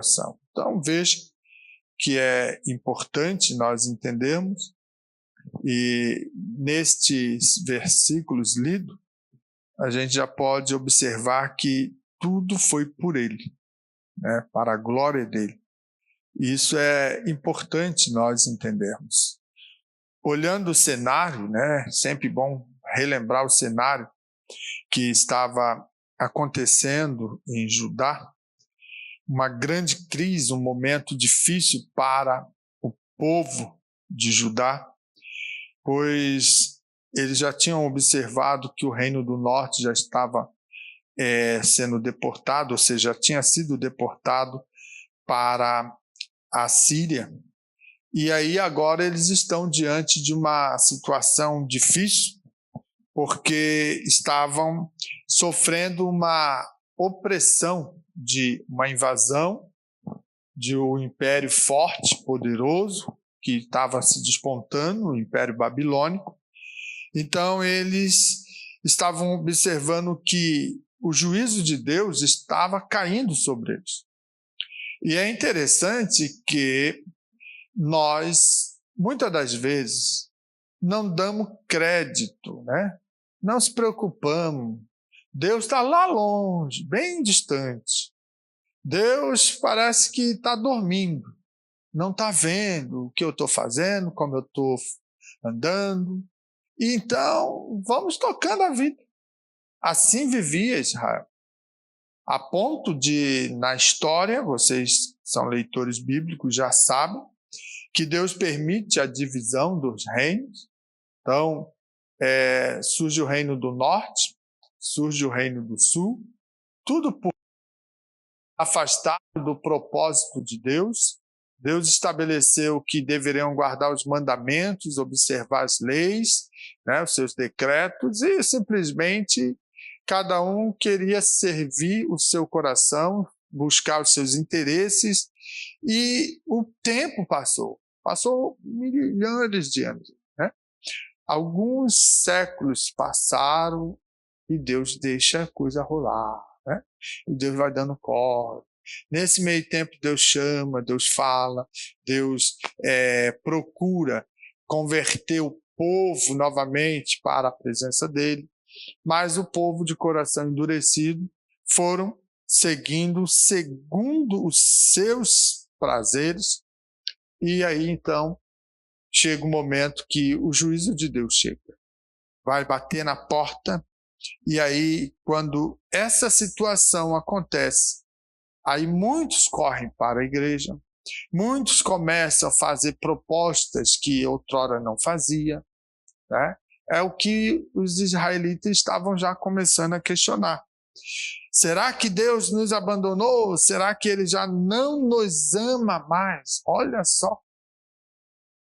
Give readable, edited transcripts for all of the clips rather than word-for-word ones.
coração. Então, veja que é importante nós entendermos, e nestes versículos lidos, a gente já pode observar que tudo foi por ele, né, para a glória dele. Isso é importante nós entendermos. Olhando o cenário, né, sempre bom relembrar o cenário que estava acontecendo em Judá, uma grande crise, um momento difícil para o povo de Judá, pois eles já tinham observado que o reino do norte já estava sendo deportado, ou seja, já tinha sido deportado para a Síria. E aí agora eles estão diante de uma situação difícil, porque estavam sofrendo uma opressão de uma invasão de um império forte, poderoso, que estava se despontando, o Império Babilônico. Então eles estavam observando que o juízo de Deus estava caindo sobre eles. E é interessante que nós, muitas das vezes, não damos crédito, né? Não se preocupamos. Deus está lá longe, bem distante. Deus parece que está dormindo, não está vendo o que eu estou fazendo, como eu estou andando. E então, vamos tocando a vida. Assim vivia Israel. A ponto de, na história, vocês são leitores bíblicos, já sabem, que Deus permite a divisão dos reinos. Então, surge o reino do norte, surge o reino do sul, tudo por afastado do propósito de Deus. Deus estabeleceu que deveriam guardar os mandamentos, observar as leis, né, os seus decretos, e simplesmente cada um queria servir o seu coração, buscar os seus interesses, e o tempo passou milhares de anos, né? Alguns séculos passaram e Deus deixa a coisa rolar, né? E Deus vai dando corda. Nesse meio tempo, Deus chama, Deus fala, Deus procura converter o povo novamente para a presença dele, mas o povo de coração endurecido foram seguindo os seus prazeres, e aí então chega o momento que o juízo de Deus chega, vai bater na porta, e aí quando essa situação acontece, aí muitos correm para a igreja, muitos começam a fazer propostas que outrora não fazia, né? É o que os israelitas estavam já começando a questionar. Será que Deus nos abandonou? Será que Ele já não nos ama mais? Olha só.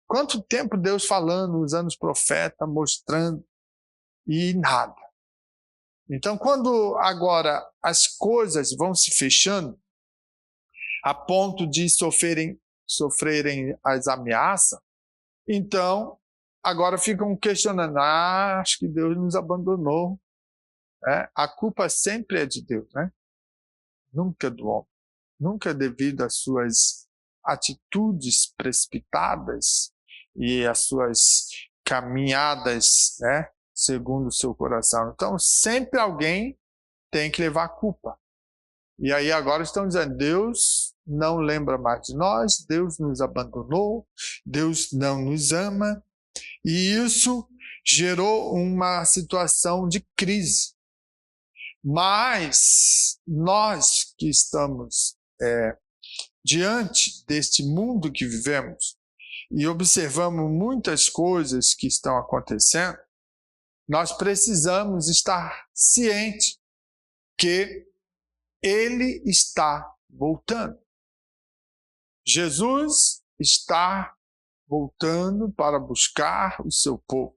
Quanto tempo Deus falando, usando os profetas, mostrando, e nada. Então, quando agora as coisas vão se fechando, a ponto de sofrerem as ameaças, então, agora ficam questionando, acho que Deus nos abandonou. A culpa sempre é de Deus, né? Nunca do homem. Nunca devido às suas atitudes precipitadas e às suas caminhadas, né, segundo o seu coração. Então, sempre alguém tem que levar a culpa. E aí agora estão dizendo, Deus não lembra mais de nós, Deus nos abandonou, Deus não nos ama. E isso gerou uma situação de crise. Mas nós que estamos diante deste mundo que vivemos e observamos muitas coisas que estão acontecendo, nós precisamos estar cientes que Ele está voltando. Jesus está voltando para buscar o seu povo.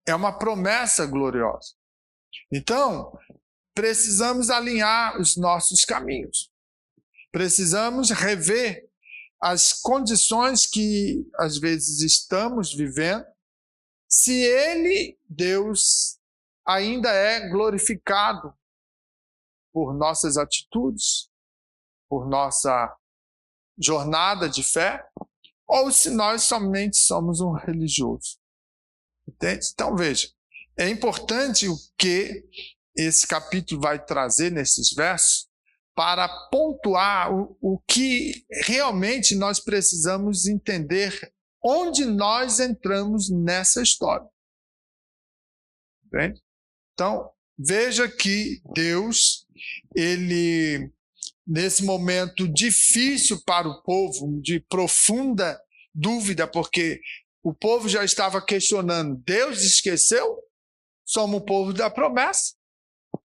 É uma promessa gloriosa. Então, precisamos alinhar os nossos caminhos. Precisamos rever as condições que às vezes estamos vivendo, se Ele, Deus, ainda é glorificado por nossas atitudes, por nossa jornada de fé, ou se nós somente somos um religioso. Entende? Então, veja, é importante o que esse capítulo vai trazer nesses versos para pontuar o que realmente nós precisamos entender, onde nós entramos nessa história. Entende? Então, veja que Deus, ele, nesse momento difícil para o povo, de profunda dúvida, porque o povo já estava questionando, Deus esqueceu? Somos o povo da promessa.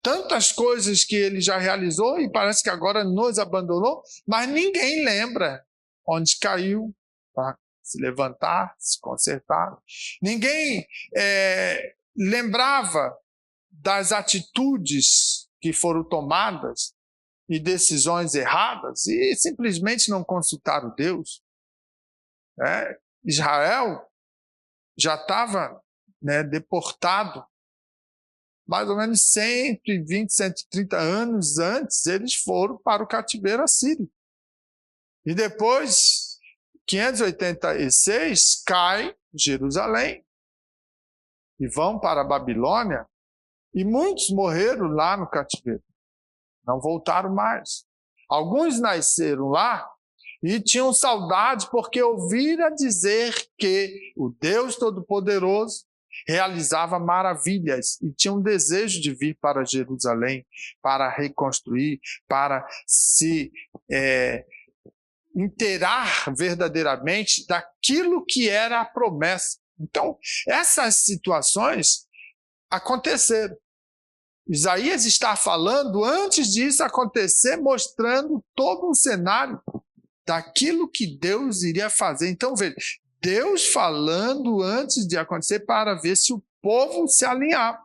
Tantas coisas que ele já realizou e parece que agora nos abandonou, mas ninguém lembra onde caiu para se levantar, se consertar. Ninguém lembrava das atitudes que foram tomadas e decisões erradas e simplesmente não consultaram Deus. Israel já estava deportado. Mais ou menos 120, 130 anos antes, eles foram para o cativeiro assírio. E depois, 586, cai Jerusalém. E vão para a Babilônia. E muitos morreram lá no cativeiro. Não voltaram mais. Alguns nasceram lá e tinham saudade porque ouviram dizer que o Deus Todo-Poderoso realizava maravilhas e tinha um desejo de vir para Jerusalém, para reconstruir, para se inteirar verdadeiramente daquilo que era a promessa. Então, essas situações aconteceram. Isaías está falando antes disso acontecer, mostrando todo um cenário daquilo que Deus iria fazer. Então, veja, Deus falando antes de acontecer para ver se o povo se alinhava.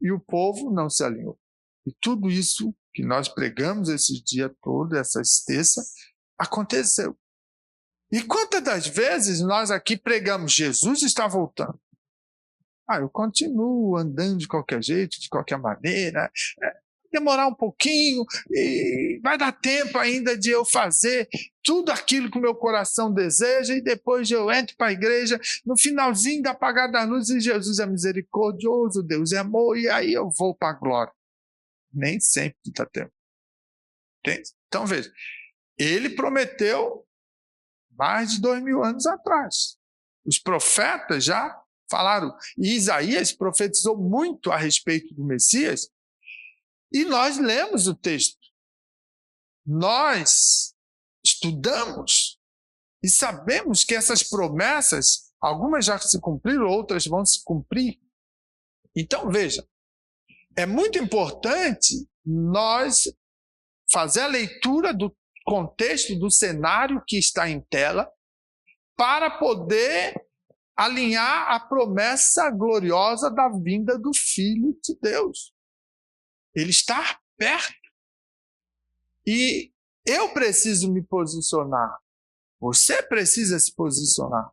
E o povo não se alinhou. E tudo isso que nós pregamos esse dia todo, essa terça, aconteceu. E quantas das vezes nós aqui pregamos, Jesus está voltando? Eu continuo andando de qualquer jeito, de qualquer maneira, demorar um pouquinho, e vai dar tempo ainda de eu fazer tudo aquilo que o meu coração deseja, e depois eu entro para a igreja, no finalzinho da apagada da luz, e Jesus é misericordioso, Deus é amor, e aí eu vou para a glória. Nem sempre dá tempo. Entende? Então veja, ele prometeu mais de 2000 anos atrás. Os profetas já falaram, e Isaías profetizou muito a respeito do Messias, e nós lemos o texto. Nós estudamos e sabemos que essas promessas, algumas já se cumpriram, outras vão se cumprir. Então, veja, é muito importante nós fazer a leitura do contexto, do cenário que está em tela, para poder alinhar a promessa gloriosa da vinda do Filho de Deus. Ele está perto. E eu preciso me posicionar. Você precisa se posicionar.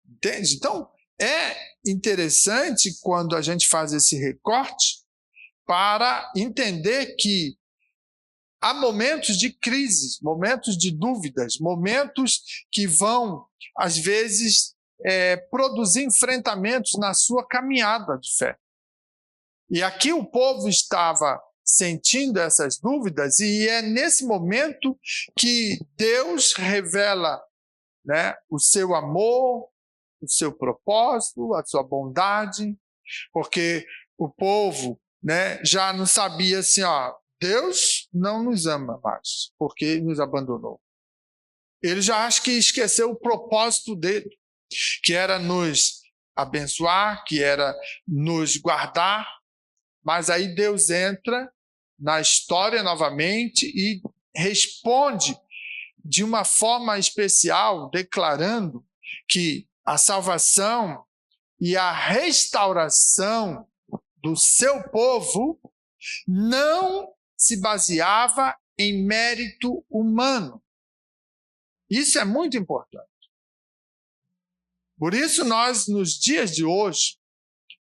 Entende? Então, é interessante quando a gente faz esse recorte para entender que há momentos de crise, momentos de dúvidas, momentos que vão, às vezes, produzir enfrentamentos na sua caminhada de fé. E aqui o povo estava sentindo essas dúvidas, e é nesse momento que Deus revela, o seu amor, o seu propósito, a sua bondade, porque o povo já não sabia assim, Deus não nos ama mais, porque nos abandonou. Ele já acha que esqueceu o propósito dele, que era nos abençoar, que era nos guardar. Mas aí Deus entra na história novamente e responde de uma forma especial, declarando que a salvação e a restauração do seu povo não se baseava em mérito humano. Isso é muito importante. Por isso nós, nos dias de hoje,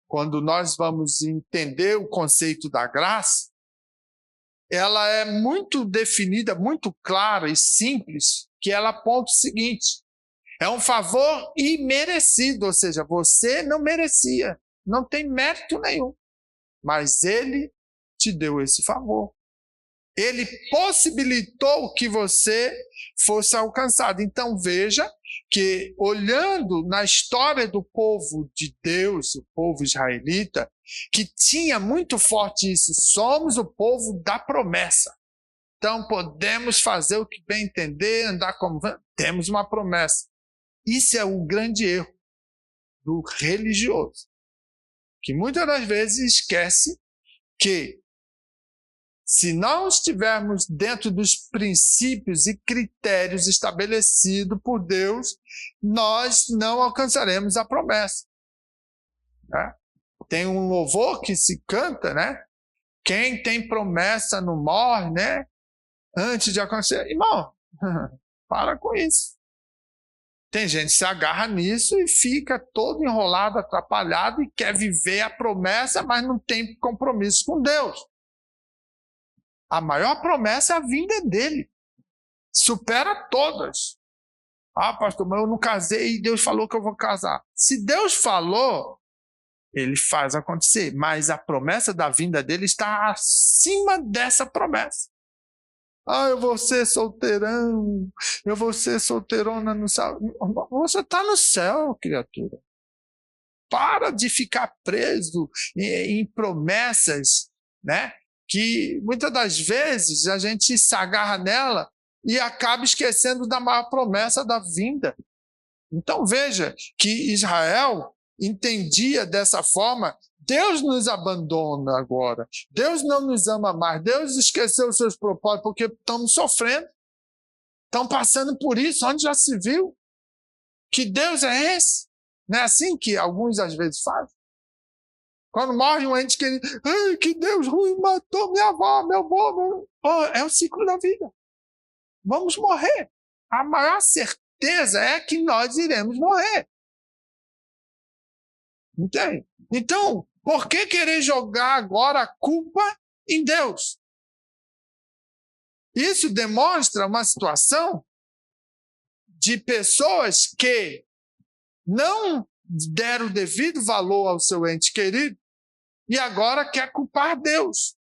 quando nós vamos entender o conceito da graça, ela é muito definida, muito clara e simples, que ela aponta o seguinte: é um favor imerecido, ou seja, você não merecia, não tem mérito nenhum, mas ele te deu esse favor. Ele possibilitou que você fosse alcançado. Então veja que, olhando na história do povo de Deus, o povo israelita, que tinha muito forte isso: somos o povo da promessa. Então podemos fazer o que bem entender, andar como temos uma promessa. Isso é o grande erro do religioso, que muitas das vezes esquece que, se não estivermos dentro dos princípios e critérios estabelecidos por Deus, nós não alcançaremos a promessa. Né? Tem um louvor que se canta, né? Quem tem promessa não morre, né? Antes de acontecer. Irmão, para com isso. Tem gente que se agarra nisso e fica todo enrolado, atrapalhado e quer viver a promessa, mas não tem compromisso com Deus. A maior promessa é a vinda dele. Supera todas. Ah, pastor, mas eu não casei e Deus falou que eu vou casar. Se Deus falou, ele faz acontecer. Mas a promessa da vinda dele está acima dessa promessa. Ah, eu vou ser solteirão, eu vou ser solteirona no céu. Você está no céu, criatura. Para de ficar preso em promessas, né? Que muitas das vezes a gente se agarra nela e acaba esquecendo da maior promessa da vinda. Então veja que Israel entendia dessa forma: Deus nos abandona agora, Deus não nos ama mais, Deus esqueceu os seus propósitos porque estamos sofrendo, estão passando por isso. Onde já se viu? Que Deus é esse? Não é assim que alguns às vezes fazem? Quando morre um ente querido, ai, que Deus ruim, matou minha avó, meu avô. É o ciclo da vida. Vamos morrer. A maior certeza é que nós iremos morrer. Entende? Então, por que querer jogar agora a culpa em Deus? Isso demonstra uma situação de pessoas que não deram o devido valor ao seu ente querido e agora quer culpar Deus.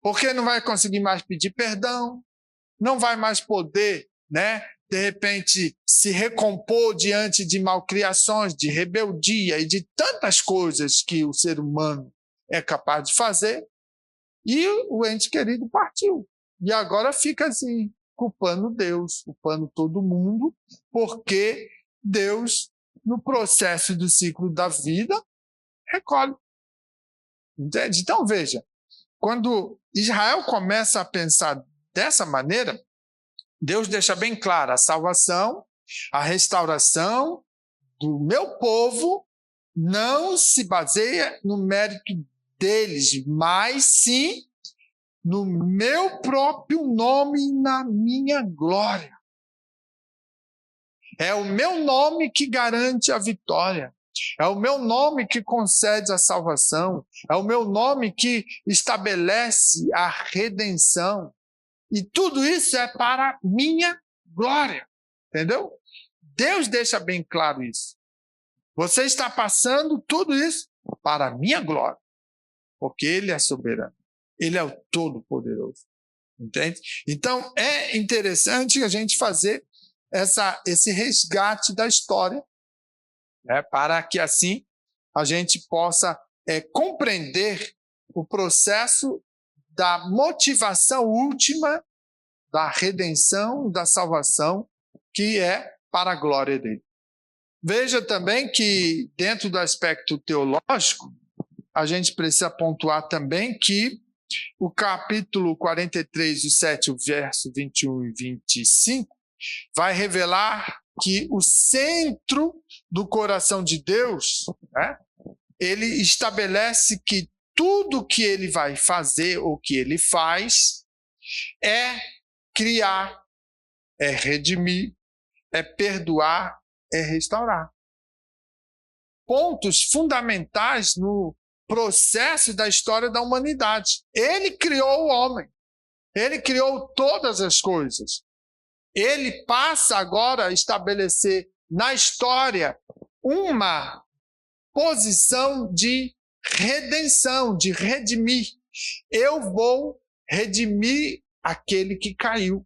Porque não vai conseguir mais pedir perdão, não vai mais poder, né, de repente, se recompor diante de malcriações, de rebeldia e de tantas coisas que o ser humano é capaz de fazer. E o ente querido partiu. E agora fica assim, culpando Deus, culpando todo mundo, porque Deus, no processo do ciclo da vida, recolhe. Entende? Então, veja, quando Israel começa a pensar dessa maneira, Deus deixa bem claro: a salvação, a restauração do meu povo não se baseia no mérito deles, mas sim no meu próprio nome e na minha glória. É o meu nome que garante a vitória. É o meu nome que concede a salvação. É o meu nome que estabelece a redenção. E tudo isso é para minha glória. Entendeu? Deus deixa bem claro isso. Você está passando tudo isso para a minha glória. Porque Ele é soberano. Ele é o Todo-Poderoso. Entende? Então, é interessante a gente fazer esse resgate da história, né, para que assim a gente possa compreender o processo da motivação última da redenção, da salvação, que é para a glória dele. Veja também que, dentro do aspecto teológico, a gente precisa pontuar também que o capítulo 43, o 7, o verso 21 e 25, vai revelar que o centro do coração de Deus, né, ele estabelece que tudo que ele vai fazer ou que ele faz é criar, é redimir, é perdoar, é restaurar. Pontos fundamentais no processo da história da humanidade. Ele criou o homem. Ele criou todas as coisas. Ele passa agora a estabelecer na história uma posição de redenção, de redimir. Eu vou redimir aquele que caiu.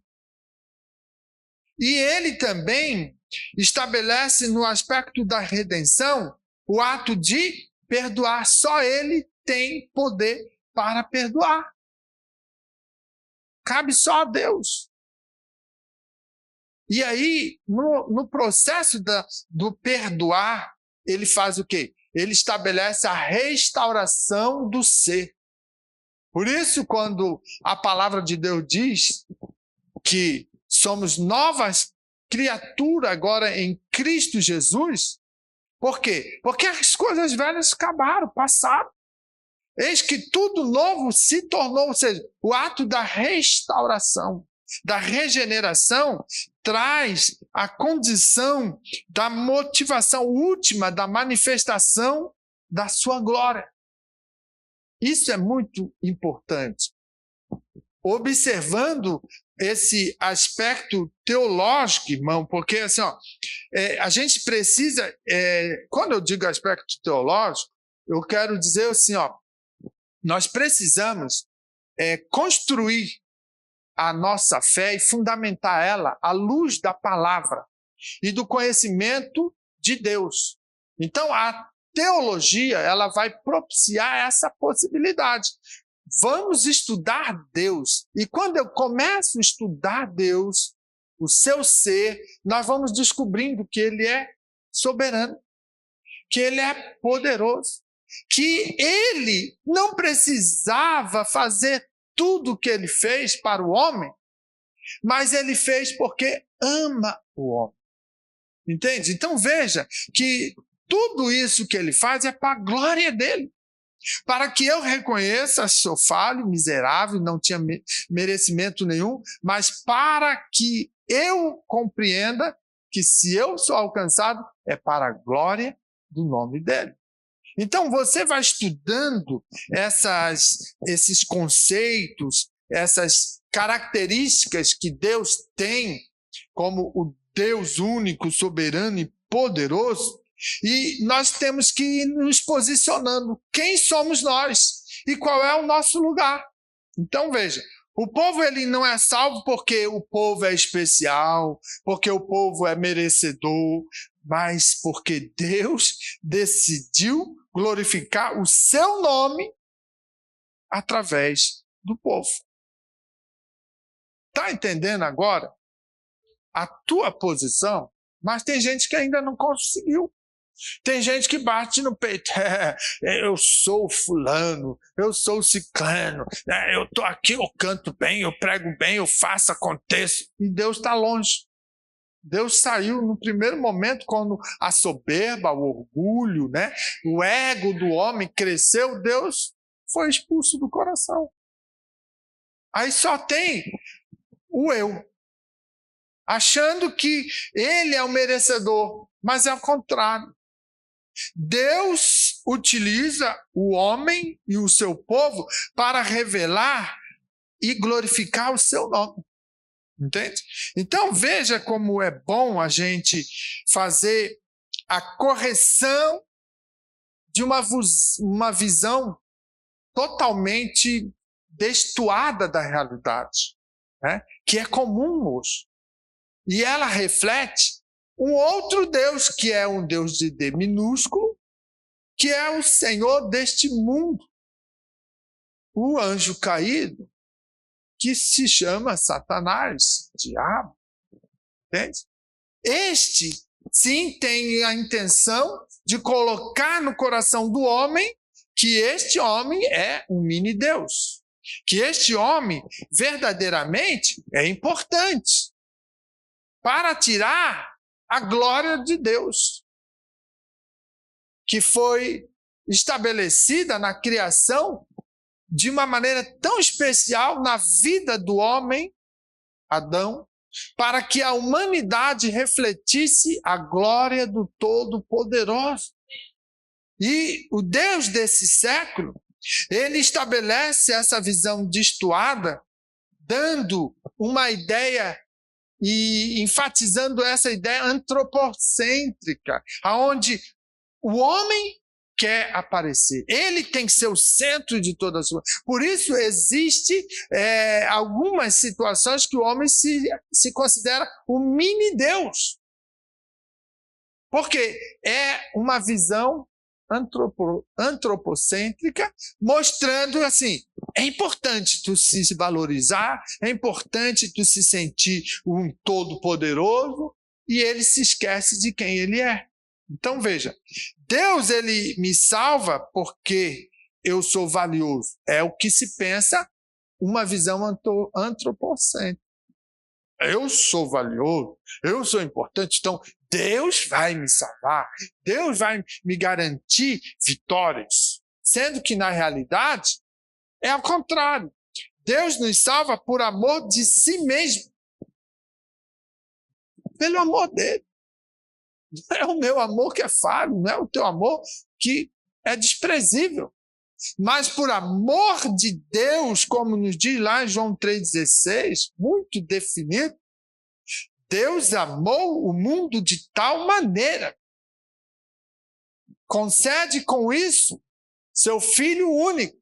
E ele também estabelece no aspecto da redenção o ato de perdoar. Só ele tem poder para perdoar. Cabe só a Deus. E aí, no processo do perdoar, ele faz o quê? Ele estabelece a restauração do ser. Por isso, quando a palavra de Deus diz que somos novas criaturas agora em Cristo Jesus, por quê? Porque as coisas velhas acabaram, passaram. Eis que tudo novo se tornou, ou seja, o ato da restauração, da regeneração, traz a condição da motivação última, da manifestação da sua glória. Isso é muito importante. Observando esse aspecto teológico, irmão, porque assim, a gente precisa, quando eu digo aspecto teológico, eu quero dizer assim, nós precisamos construir a nossa fé e fundamentar ela à luz da palavra e do conhecimento de Deus. Então, a teologia, ela vai propiciar essa possibilidade. Vamos estudar Deus. E quando eu começo a estudar Deus, o seu ser, nós vamos descobrindo que Ele é soberano, que Ele é poderoso, que Ele não precisava fazer tudo o que Ele fez para o homem, mas Ele fez porque ama o homem. Entende? Então veja que tudo isso que Ele faz é para a glória dEle. Para que eu reconheça, sou falho, miserável, não tinha merecimento nenhum, mas para que eu compreenda que se eu sou alcançado, é para a glória do nome dEle. Então, você vai estudando esses conceitos, essas características que Deus tem como o Deus único, soberano e poderoso, e nós temos que ir nos posicionando. Quem somos nós? E qual é o nosso lugar? Então, veja, o povo ele não é salvo porque o povo é especial, porque o povo é merecedor, mas porque Deus decidiu glorificar o seu nome através do povo. Está entendendo agora a tua posição? Mas tem gente que ainda não conseguiu. Tem gente que bate no peito, eu sou fulano, eu sou ciclano, eu estou aqui, eu canto bem, eu prego bem, eu faço, aconteço. E Deus está longe. Deus saiu no primeiro momento, quando a soberba, o orgulho, o ego do homem cresceu, Deus foi expulso do coração. Aí só tem o eu, achando que ele é o merecedor, mas é o contrário. Deus utiliza o homem e o seu povo para revelar e glorificar o seu nome. Entende? Então veja como é bom a gente fazer a correção de uma visão totalmente destoada da realidade, que é comum hoje. E ela reflete um outro Deus, que é um Deus de D minúsculo, que é o Senhor deste mundo. O anjo caído, que se chama Satanás, diabo. Entende? Este, sim, tem a intenção de colocar no coração do homem que este homem é um mini-Deus. Que este homem, verdadeiramente, é importante para tirar a glória de Deus, que foi estabelecida na criação de uma maneira tão especial na vida do homem, Adão, para que a humanidade refletisse a glória do Todo-Poderoso. E o Deus desse século, ele estabelece essa visão destoada, dando uma ideia e enfatizando essa ideia antropocêntrica, aonde o homem quer aparecer. Ele tem que ser o centro de toda a sua... Por isso, existe algumas situações que o homem se considera o mini-deus. Porque é uma visão antropocêntrica, mostrando assim, é importante tu se valorizar, é importante tu se sentir um todo-poderoso, e ele se esquece de quem ele é. Então veja, Deus ele me salva porque eu sou valioso. É o que se pensa uma visão antropocêntrica. Eu sou valioso, eu sou importante, então Deus vai me salvar, Deus vai me garantir vitórias. Sendo que, na realidade, é ao contrário. Deus nos salva por amor de si mesmo. Pelo amor dele. Não é o meu amor que é falho, não é o teu amor que é desprezível. Mas por amor de Deus, como nos diz lá em João 3,16, muito definido, Deus amou o mundo de tal maneira. Concede com isso seu Filho único.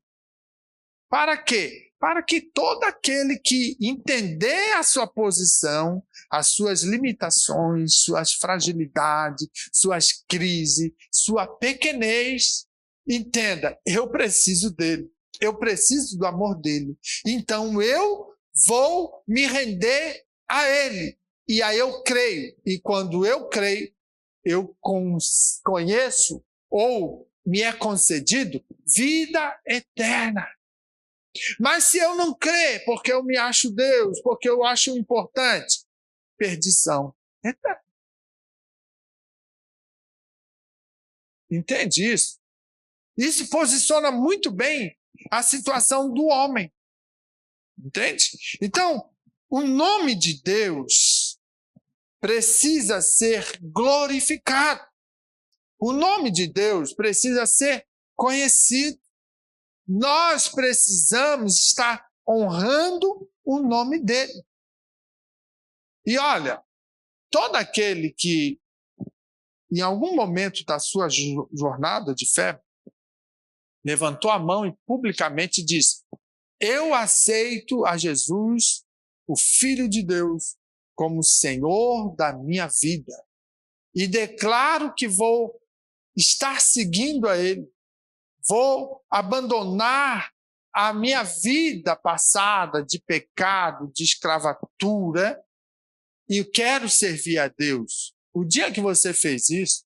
Para quê? Para que todo aquele que entender a sua posição, as suas limitações, suas fragilidades, suas crises, sua pequenez, entenda, eu preciso dele, eu preciso do amor dele. Então eu vou me render a ele. E aí eu creio. E quando eu creio, eu conheço ou me é concedido vida eterna. Mas se eu não crer, porque eu me acho Deus, porque eu acho importante, perdição eterna. Entende isso? Isso posiciona muito bem a situação do homem. Entende? Então, o nome de Deus precisa ser glorificado. O nome de Deus precisa ser conhecido. Nós precisamos estar honrando o nome dele. E olha, todo aquele que, em algum momento da sua jornada de fé, levantou a mão e publicamente disse: eu aceito a Jesus, o Filho de Deus, como Senhor da minha vida. E declaro que vou estar seguindo a Ele. Vou abandonar a minha vida passada de pecado, de escravatura, e quero servir a Deus. O dia que você fez isso,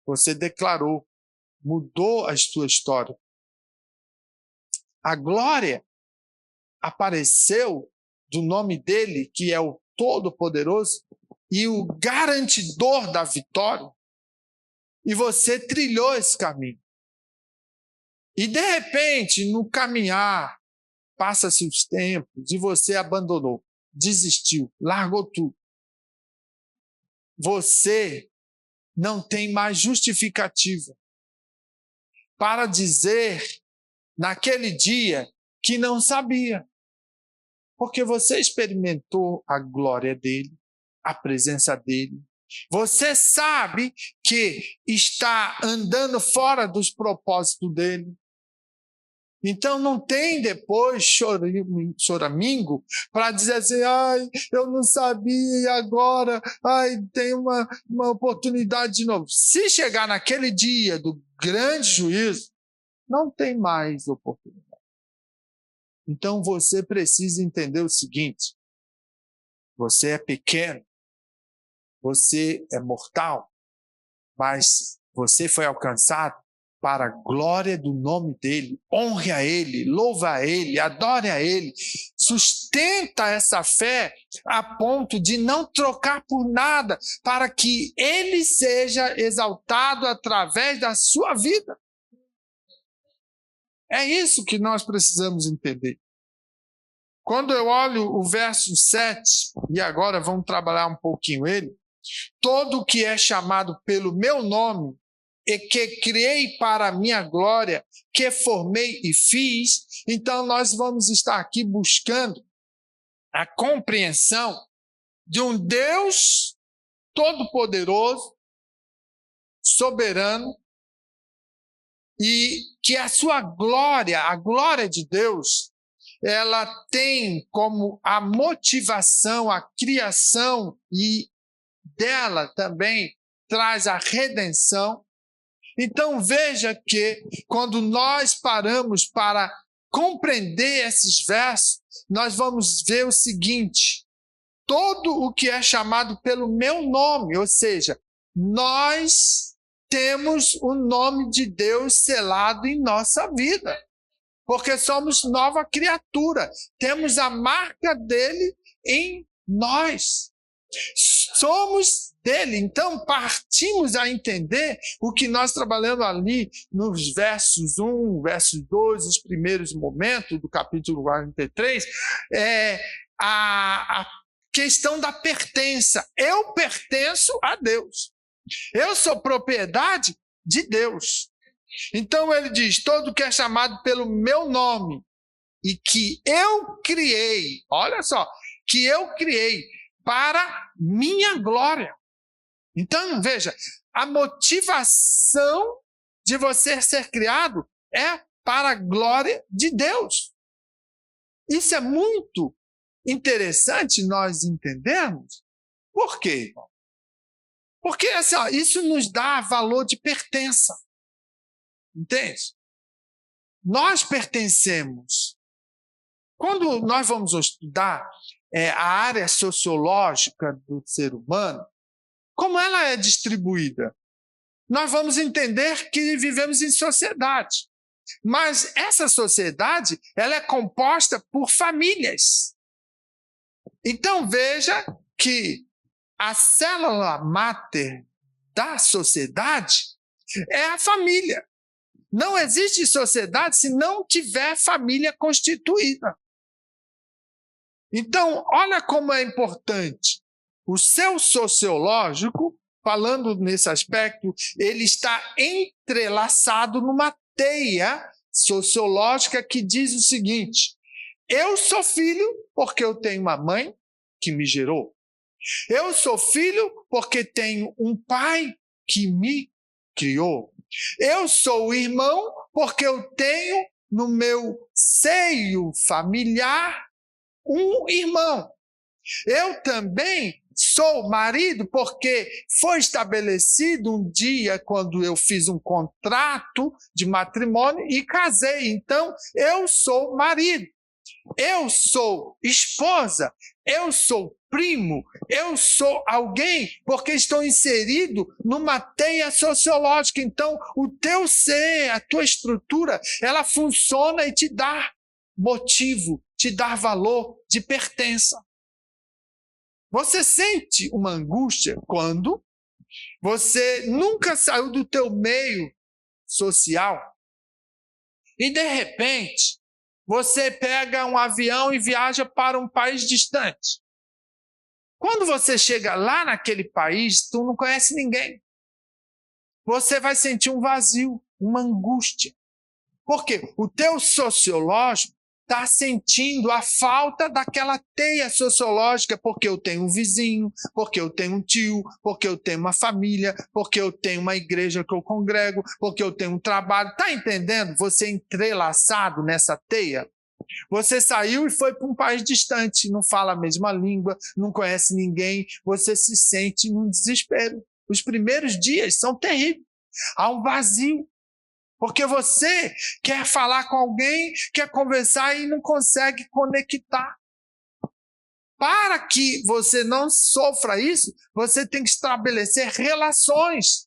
você declarou, mudou a sua história. A glória apareceu do nome dele, que é o Todo-Poderoso, e o garantidor da vitória, e você trilhou esse caminho. E, de repente, no caminhar, passa-se os tempos e você abandonou, desistiu, largou tudo. Você não tem mais justificativa para dizer, naquele dia, que não sabia. Porque você experimentou a glória dele, a presença dele. Você sabe que está andando fora dos propósitos dele. Então não tem depois choramingo para dizer assim, ai, eu não sabia e agora, ai, tem uma oportunidade de novo. Se chegar naquele dia do grande juízo, não tem mais oportunidade. Então você precisa entender o seguinte: você é pequeno, você é mortal, mas você foi alcançado para a glória do nome dele. Honre a ele, louva a ele, adore a ele, sustenta essa fé a ponto de não trocar por nada, para que ele seja exaltado através da sua vida. É isso que nós precisamos entender. Quando eu olho o verso 7, e agora vamos trabalhar um pouquinho ele, todo que é chamado pelo meu nome, e que criei para a minha glória, que formei e fiz. Então, nós vamos estar aqui buscando a compreensão de um Deus todo-poderoso, soberano, e que a sua glória, a glória de Deus, ela tem como a motivação, a criação, e dela também traz a redenção. Então veja que quando nós paramos para compreender esses versos, nós vamos ver o seguinte: todo o que é chamado pelo meu nome, ou seja, nós temos o nome de Deus selado em nossa vida, porque somos nova criatura, temos a marca dele em nós. Somos dele, então partimos a entender o que nós trabalhamos ali nos versos 1, versos 2, os primeiros momentos do capítulo 43, a questão da pertença. Eu pertenço a Deus. Eu sou propriedade de Deus. Então ele diz, todo que é chamado pelo meu nome e que eu criei, olha só, que eu criei para minha glória. Então, veja, a motivação de você ser criado é para a glória de Deus. Isso é muito interessante nós entendermos. Por quê? Porque assim, ó, isso nos dá valor de pertença. Entende? Nós pertencemos. Quando nós vamos estudar a área sociológica do ser humano, como ela é distribuída, nós vamos entender que vivemos em sociedade. Mas essa sociedade, ela é composta por famílias. Então veja que a célula máter da sociedade é a família. Não existe sociedade se não tiver família constituída. Então, olha como é importante. O seu sociológico, falando nesse aspecto, ele está entrelaçado numa teia sociológica que diz o seguinte: eu sou filho porque eu tenho uma mãe que me gerou. Eu sou filho porque tenho um pai que me criou. Eu sou irmão porque eu tenho no meu seio familiar um irmão. Eu também sou marido porque foi estabelecido um dia quando eu fiz um contrato de matrimônio e casei. Então, eu sou marido. Eu sou esposa. Eu sou primo. Eu sou alguém porque estou inserido numa teia sociológica. Então, o teu ser, a tua estrutura, ela funciona e te dá motivo, te dá valor de pertença. Você sente uma angústia quando você nunca saiu do teu meio social e, de repente, você pega um avião e viaja para um país distante. Quando você chega lá naquele país, tu não conhece ninguém. Você vai sentir um vazio, uma angústia. Por quê? O teu sociológico está sentindo a falta daquela teia sociológica, porque eu tenho um vizinho, porque eu tenho um tio, porque eu tenho uma família, porque eu tenho uma igreja que eu congrego, porque eu tenho um trabalho. Está entendendo? Você é entrelaçado nessa teia. Você saiu e foi para um país distante, não fala a mesma língua, não conhece ninguém, você se sente num desespero. Os primeiros dias são terríveis. Há um vazio. Porque você quer falar com alguém, quer conversar e não consegue conectar. Para que você não sofra isso, você tem que estabelecer relações.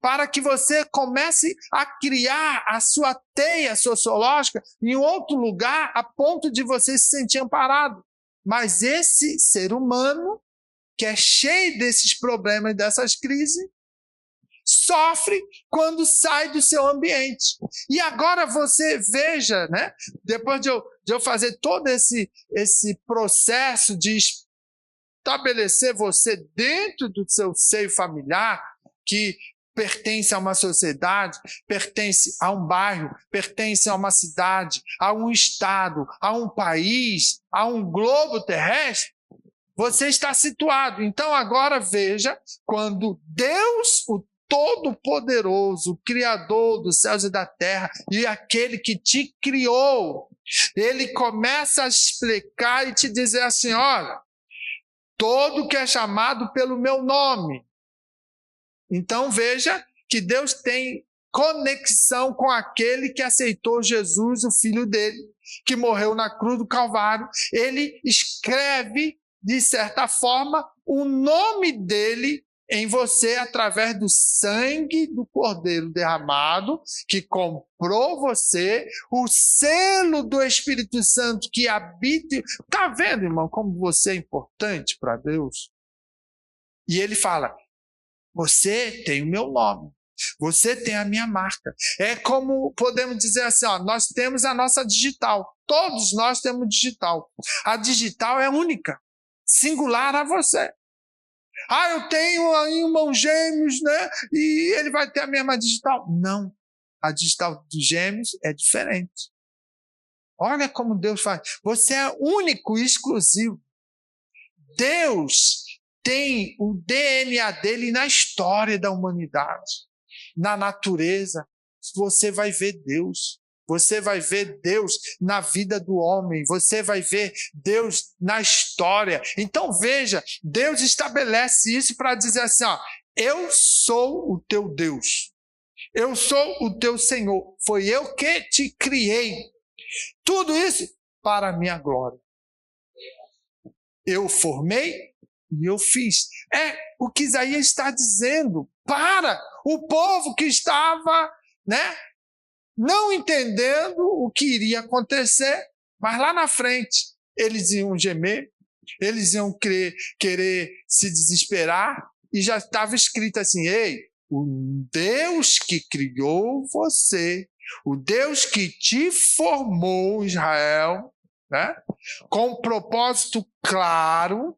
Para que você comece a criar a sua teia sociológica em outro lugar, a ponto de você se sentir amparado. Mas esse ser humano, que é cheio desses problemas, dessas crises, sofre quando sai do seu ambiente. E agora você veja, né? Depois de eu fazer todo esse processo de estabelecer você dentro do seu seio familiar, que pertence a uma sociedade, pertence a um bairro, pertence a uma cidade, a um estado, a um país, a um globo terrestre, você está situado. Então agora veja, quando Deus, o Todo-Poderoso, o Criador dos céus e da terra, e aquele que te criou, ele começa a explicar e te dizer assim, olha, todo que é chamado pelo meu nome. Então veja que Deus tem conexão com aquele que aceitou Jesus, o Filho dele, que morreu na cruz do Calvário. Ele escreve, de certa forma, o nome dele em você através do sangue do Cordeiro derramado, que comprou você, o selo do Espírito Santo que habita. Está vendo, irmão, como você é importante para Deus? E ele fala, você tem o meu nome, você tem a minha marca. É como podemos dizer assim, ó, nós temos a nossa digital, todos nós temos digital. A digital é única, singular a você. Ah, eu tenho aí irmãos gêmeos, né? E ele vai ter a mesma digital. Não, a digital dos gêmeos é diferente. Olha como Deus faz. Você é único e exclusivo. Deus tem o DNA dele na história da humanidade, na natureza. Você vai ver Deus. Você vai ver Deus na vida do homem. Você vai ver Deus na história. Então veja, Deus estabelece isso para dizer assim, ó, eu sou o teu Deus. Eu sou o teu Senhor. Foi eu que te criei. Tudo isso para a minha glória. Eu formei e eu fiz. É o que Isaías está dizendo para o povo que estava, né, não entendendo o que iria acontecer, mas lá na frente eles iam gemer, eles iam querer se desesperar, e já estava escrito assim, ei, o Deus que criou você, o Deus que te formou, Israel, né, com um propósito claro,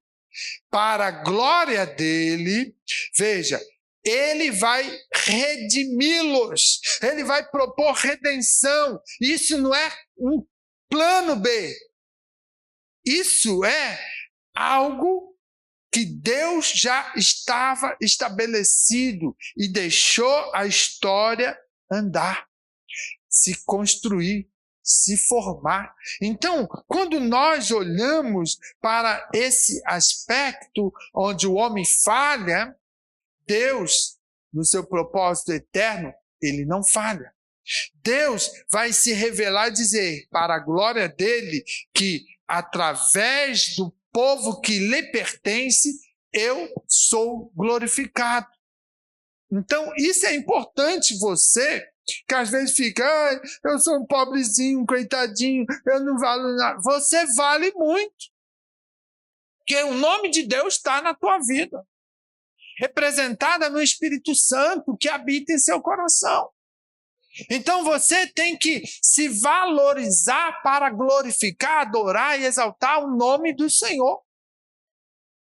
para a glória dele, veja, ele vai redimi-los, ele vai propor redenção. Isso não é um plano B, isso é algo que Deus já estava estabelecido e deixou a história andar, se construir, se formar. Então, quando nós olhamos para esse aspecto onde o homem falha, Deus, no seu propósito eterno, ele não falha. Deus vai se revelar e dizer, para a glória dele, que através do povo que lhe pertence, eu sou glorificado. Então, isso é importante você, que às vezes fica, eu sou um pobrezinho, coitadinho, eu não valo nada. Você vale muito, porque o nome de Deus está na tua vida, representada no Espírito Santo que habita em seu coração. Então você tem que se valorizar para glorificar, adorar e exaltar o nome do Senhor.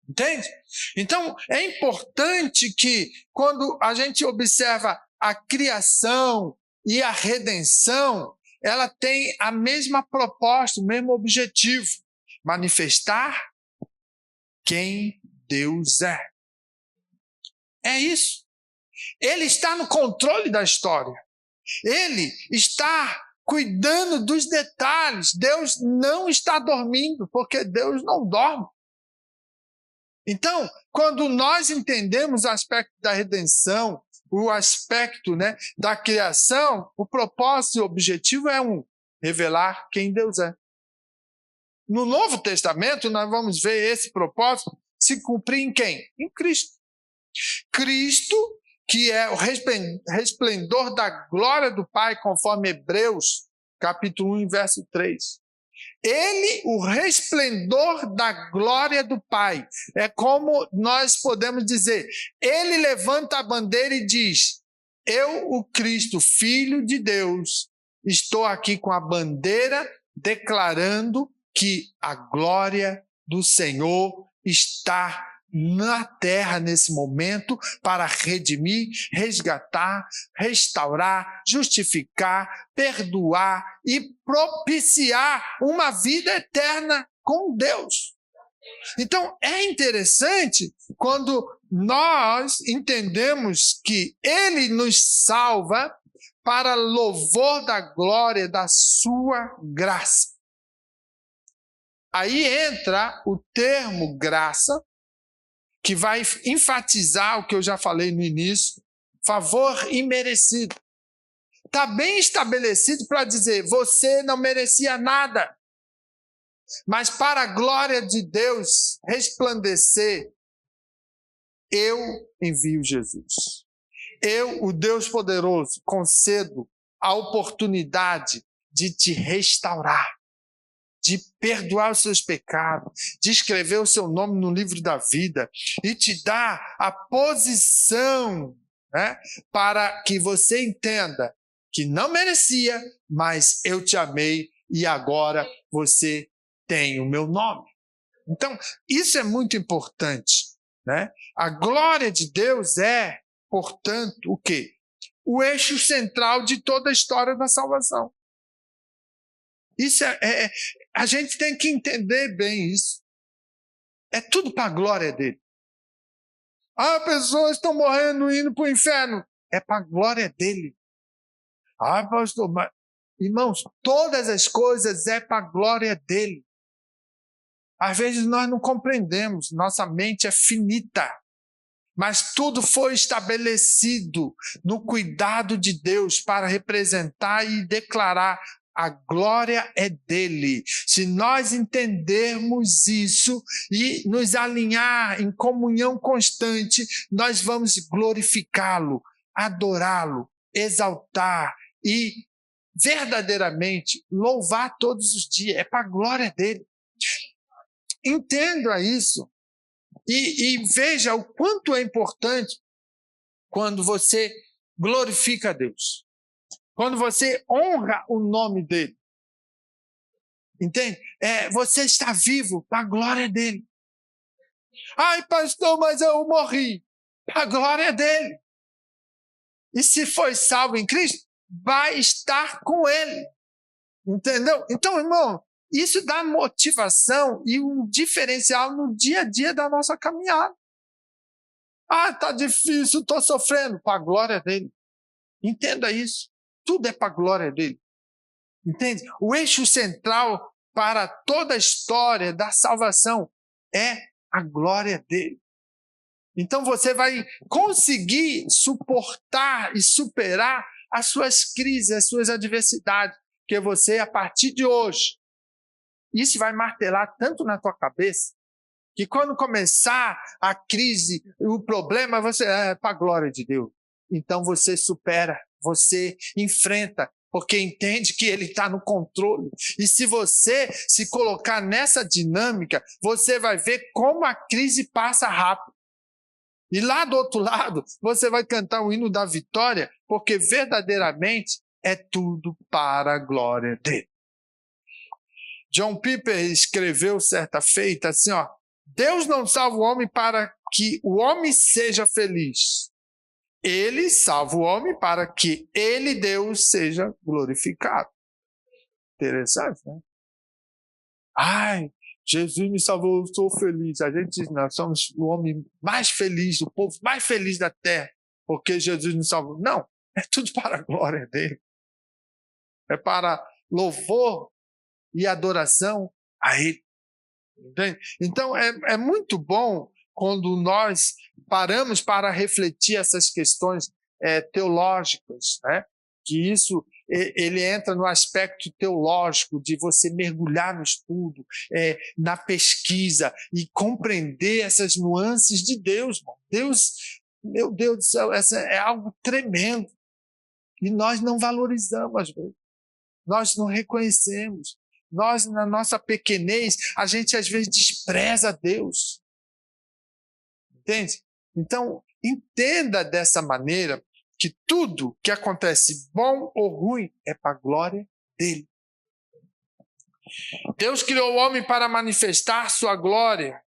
Entende? Então é importante que quando a gente observa a criação e a redenção, ela tem a mesma proposta, o mesmo objetivo, manifestar quem Deus é. É isso. Ele está no controle da história. Ele está cuidando dos detalhes. Deus não está dormindo, porque Deus não dorme. Então, quando nós entendemos o aspecto da redenção, o aspecto, né, da criação, o propósito e o objetivo é revelar quem Deus é. No Novo Testamento, nós vamos ver esse propósito se cumprir em quem? Em Cristo. Cristo, que é o resplendor da glória do Pai, conforme Hebreus, capítulo 1, verso 3. Ele, o resplendor da glória do Pai. É como nós podemos dizer, ele levanta a bandeira e diz, eu, o Cristo, Filho de Deus, estou aqui com a bandeira declarando que a glória do Senhor está na terra nesse momento para redimir, resgatar, restaurar, justificar, perdoar e propiciar uma vida eterna com Deus. Então, é interessante quando nós entendemos que Ele nos salva para louvor da glória da sua graça. Aí entra o termo graça, que vai enfatizar o que eu já falei no início, favor imerecido. Está bem estabelecido para dizer, você não merecia nada, mas para a glória de Deus resplandecer, eu envio Jesus. Eu, o Deus poderoso, concedo a oportunidade de te restaurar, de perdoar os seus pecados, de escrever o seu nome no livro da vida e te dar a posição, né, para que você entenda que não merecia, mas eu te amei e agora você tem o meu nome. Então, isso é muito importante, né? A glória de Deus é, portanto, o quê? O eixo central de toda a história da salvação. Isso a gente tem que entender bem isso. É tudo para a glória dele. Pessoas estão morrendo indo para o inferno. É para a glória dele. Pastor, mas... Irmãos, todas as coisas é para a glória dele. Às vezes nós não compreendemos, nossa mente é finita. Mas tudo foi estabelecido no cuidado de Deus para representar e declarar a glória é dele. Se nós entendermos isso e nos alinhar em comunhão constante, nós vamos glorificá-lo, adorá-lo, exaltar e verdadeiramente louvar todos os dias. É para a glória dele. Entenda isso. E veja o quanto é importante quando você glorifica a Deus. Quando você honra o nome dele. Entende? Você está vivo para a glória dele. Pastor, mas eu morri. Para a glória dele. E se foi salvo em Cristo, vai estar com ele. Entendeu? Então, irmão, isso dá motivação e um diferencial no dia a dia da nossa caminhada. Tá difícil, estou sofrendo. Para a glória dele. Entenda isso. Tudo é para a glória dele. Entende? O eixo central para toda a história da salvação é a glória dele. Então você vai conseguir suportar e superar as suas crises, as suas adversidades, que você, a partir de hoje, isso vai martelar tanto na tua cabeça, que quando começar a crise, o problema, você é para a glória de Deus. Então você supera, você enfrenta, porque entende que ele está no controle. E se você se colocar nessa dinâmica, você vai ver como a crise passa rápido. E lá do outro lado, você vai cantar o hino da vitória, porque verdadeiramente é tudo para a glória dele. John Piper escreveu certa feita assim, Deus não salva o homem para que o homem seja feliz. Ele salva o homem para que ele, Deus, seja glorificado. Interessante, né? Jesus me salvou, eu sou feliz. A gente diz, nós somos o homem mais feliz, o povo mais feliz da terra, porque Jesus nos salvou. Não, é tudo para a glória dele. É para louvor e adoração a ele. Entende? Então, é muito bom quando nós paramos para refletir essas questões teológicas, né? Que isso ele entra no aspecto teológico de você mergulhar no estudo, na pesquisa e compreender essas nuances de Deus. Irmão. Deus, meu Deus do céu, essa é algo tremendo e nós não valorizamos às vezes, nós não reconhecemos. Nós, na nossa pequenez, a gente às vezes despreza Deus. Entende? Então, entenda dessa maneira que tudo que acontece, bom ou ruim, é para a glória dele. Deus criou o homem para manifestar sua glória.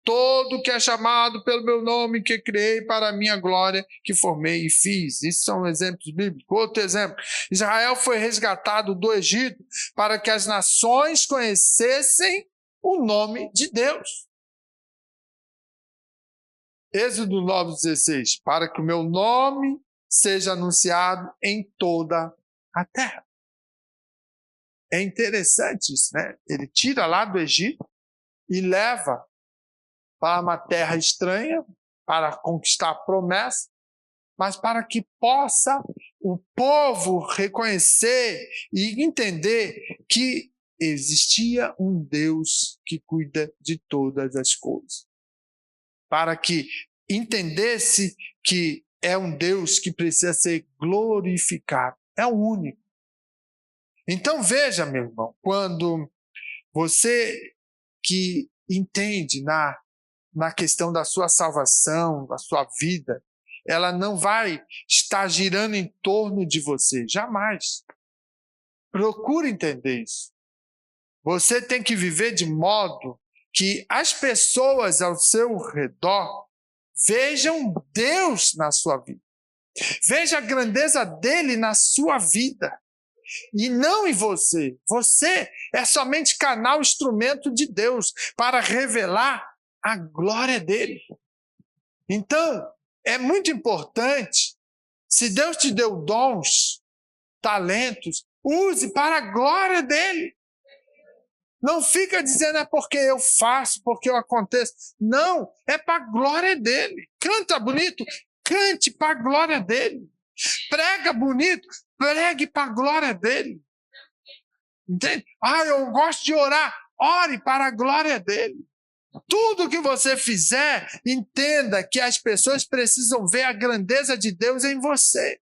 todo que é chamado pelo meu nome, que criei para a minha glória, que formei e fiz. Isso são exemplos bíblicos. Outro exemplo, Israel foi resgatado do Egito para que as nações conhecessem o nome de Deus. Êxodo 9,16, para que o meu nome seja anunciado em toda a terra. É interessante isso, né? Ele tira lá do Egito e leva para uma terra estranha, para conquistar a promessa, mas para que possa o povo reconhecer e entender que existia um Deus que cuida de todas as coisas. Para que entendesse que é um Deus que precisa ser glorificado. É o único. Então veja, meu irmão, quando você que entende na questão da sua salvação, da sua vida, ela não vai estar girando em torno de você, jamais. Procure entender isso. Você tem que viver de modo que as pessoas ao seu redor vejam Deus na sua vida. Veja a grandeza dele na sua vida. E não em você. Você é somente canal, instrumento de Deus para revelar a glória dele. Então, é muito importante, se Deus te deu dons, talentos, use para a glória dele. Não fica dizendo é porque eu faço, porque eu aconteço. Não, é para a glória dele. Canta bonito, cante para a glória dele. Prega bonito, pregue para a glória dele. Entende? Eu gosto de orar, ore para a glória dele. Tudo que você fizer, entenda que as pessoas precisam ver a grandeza de Deus em você.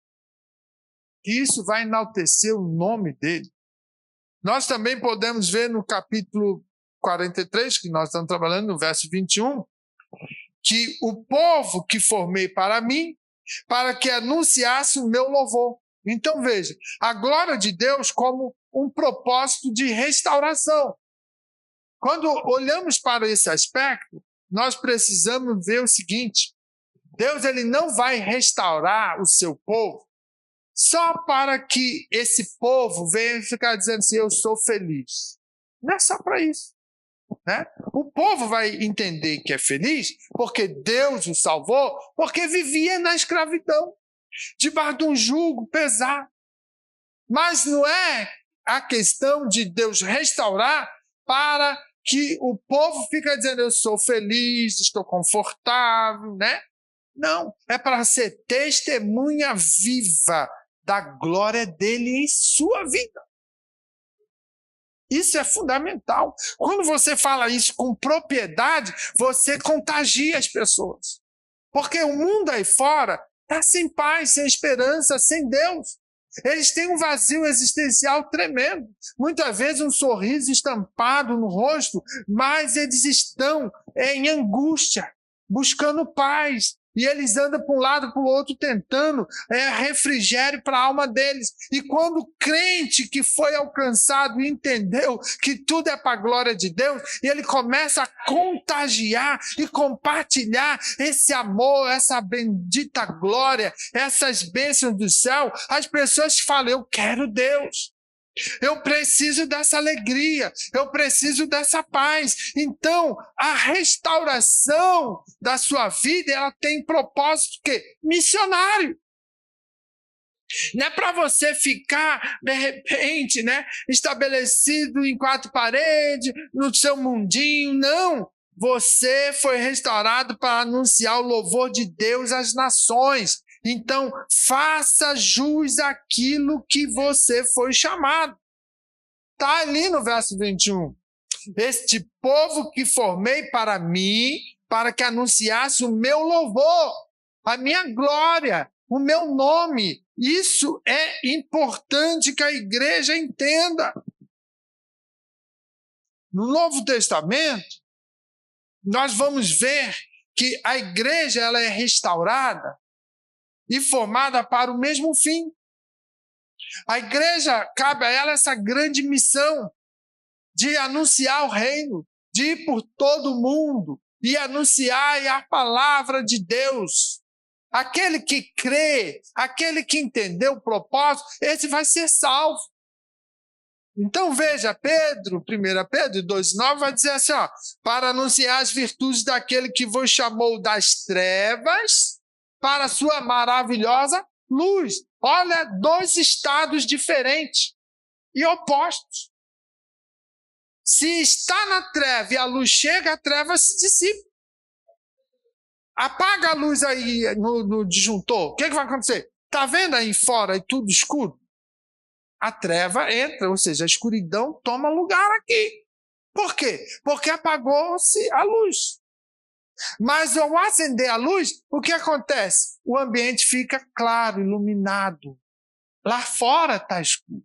E isso vai enaltecer o nome dele. Nós também podemos ver no capítulo 43, que nós estamos trabalhando, no verso 21, que o povo que formei para mim, para que anunciasse o meu louvor. Então veja, a glória de Deus como um propósito de restauração. Quando olhamos para esse aspecto, nós precisamos ver o seguinte: Deus ele não vai restaurar o seu povo só para que esse povo venha ficar dizendo assim, eu sou feliz. Não é só para isso. Né? O povo vai entender que é feliz porque Deus o salvou, porque vivia na escravidão, debaixo de um jugo pesado. Mas não é a questão de Deus restaurar para que o povo fique dizendo eu sou feliz, estou confortável, né? Não, é para ser testemunha viva da glória dele em sua vida. Isso é fundamental. Quando você fala isso com propriedade, você contagia as pessoas. Porque o mundo aí fora está sem paz, sem esperança, sem Deus. Eles têm um vazio existencial tremendo. Muitas vezes um sorriso estampado no rosto, mas eles estão em angústia, buscando paz. E eles andam para um lado para o outro tentando refrigério para a alma deles. E quando o crente que foi alcançado entendeu que tudo é para a glória de Deus, e ele começa a contagiar e compartilhar esse amor, essa bendita glória, essas bênçãos do céu, as pessoas falam, eu quero Deus. Eu preciso dessa alegria, eu preciso dessa paz. Então, a restauração da sua vida, ela tem propósito missionário. Não é para você ficar, de repente, estabelecido em quatro paredes, no seu mundinho, não. Você foi restaurado para anunciar o louvor de Deus às nações. Então, faça jus àquilo que você foi chamado. Está ali no verso 21. Este povo que formei para mim, para que anunciasse o meu louvor, a minha glória, o meu nome. Isso é importante que a igreja entenda. No Novo Testamento, nós vamos ver que a igreja ela é restaurada e formada para o mesmo fim. A igreja, cabe a ela essa grande missão de anunciar o reino, de ir por todo o mundo e anunciai a palavra de Deus. Aquele que crê, aquele que entendeu o propósito, esse vai ser salvo. Então veja, 1 Pedro 2,9 vai dizer assim, ó, para anunciar as virtudes daquele que vos chamou das trevas para a sua maravilhosa luz. Olha, 2 estados diferentes e opostos. Se está na treva e a luz chega, a treva se dissipa. Apaga a luz aí no disjuntor. O que vai acontecer? Está vendo aí fora e tudo escuro? A treva entra, ou seja, a escuridão toma lugar aqui. Por quê? Porque apagou-se a luz. Mas ao acender a luz, o que acontece? O ambiente fica claro, iluminado. Lá fora está escuro.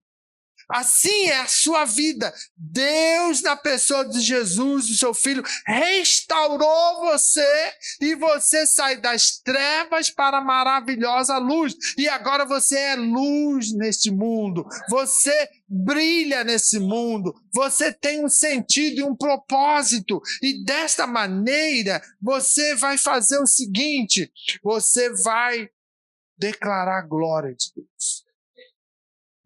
Assim é a sua vida. Deus, na pessoa de Jesus, o seu Filho, restaurou você e você sai das trevas para a maravilhosa luz. E agora você é luz neste mundo. Você brilha nesse mundo. Você tem um sentido e um propósito. E desta maneira, você vai fazer o seguinte: você vai declarar a glória de Deus.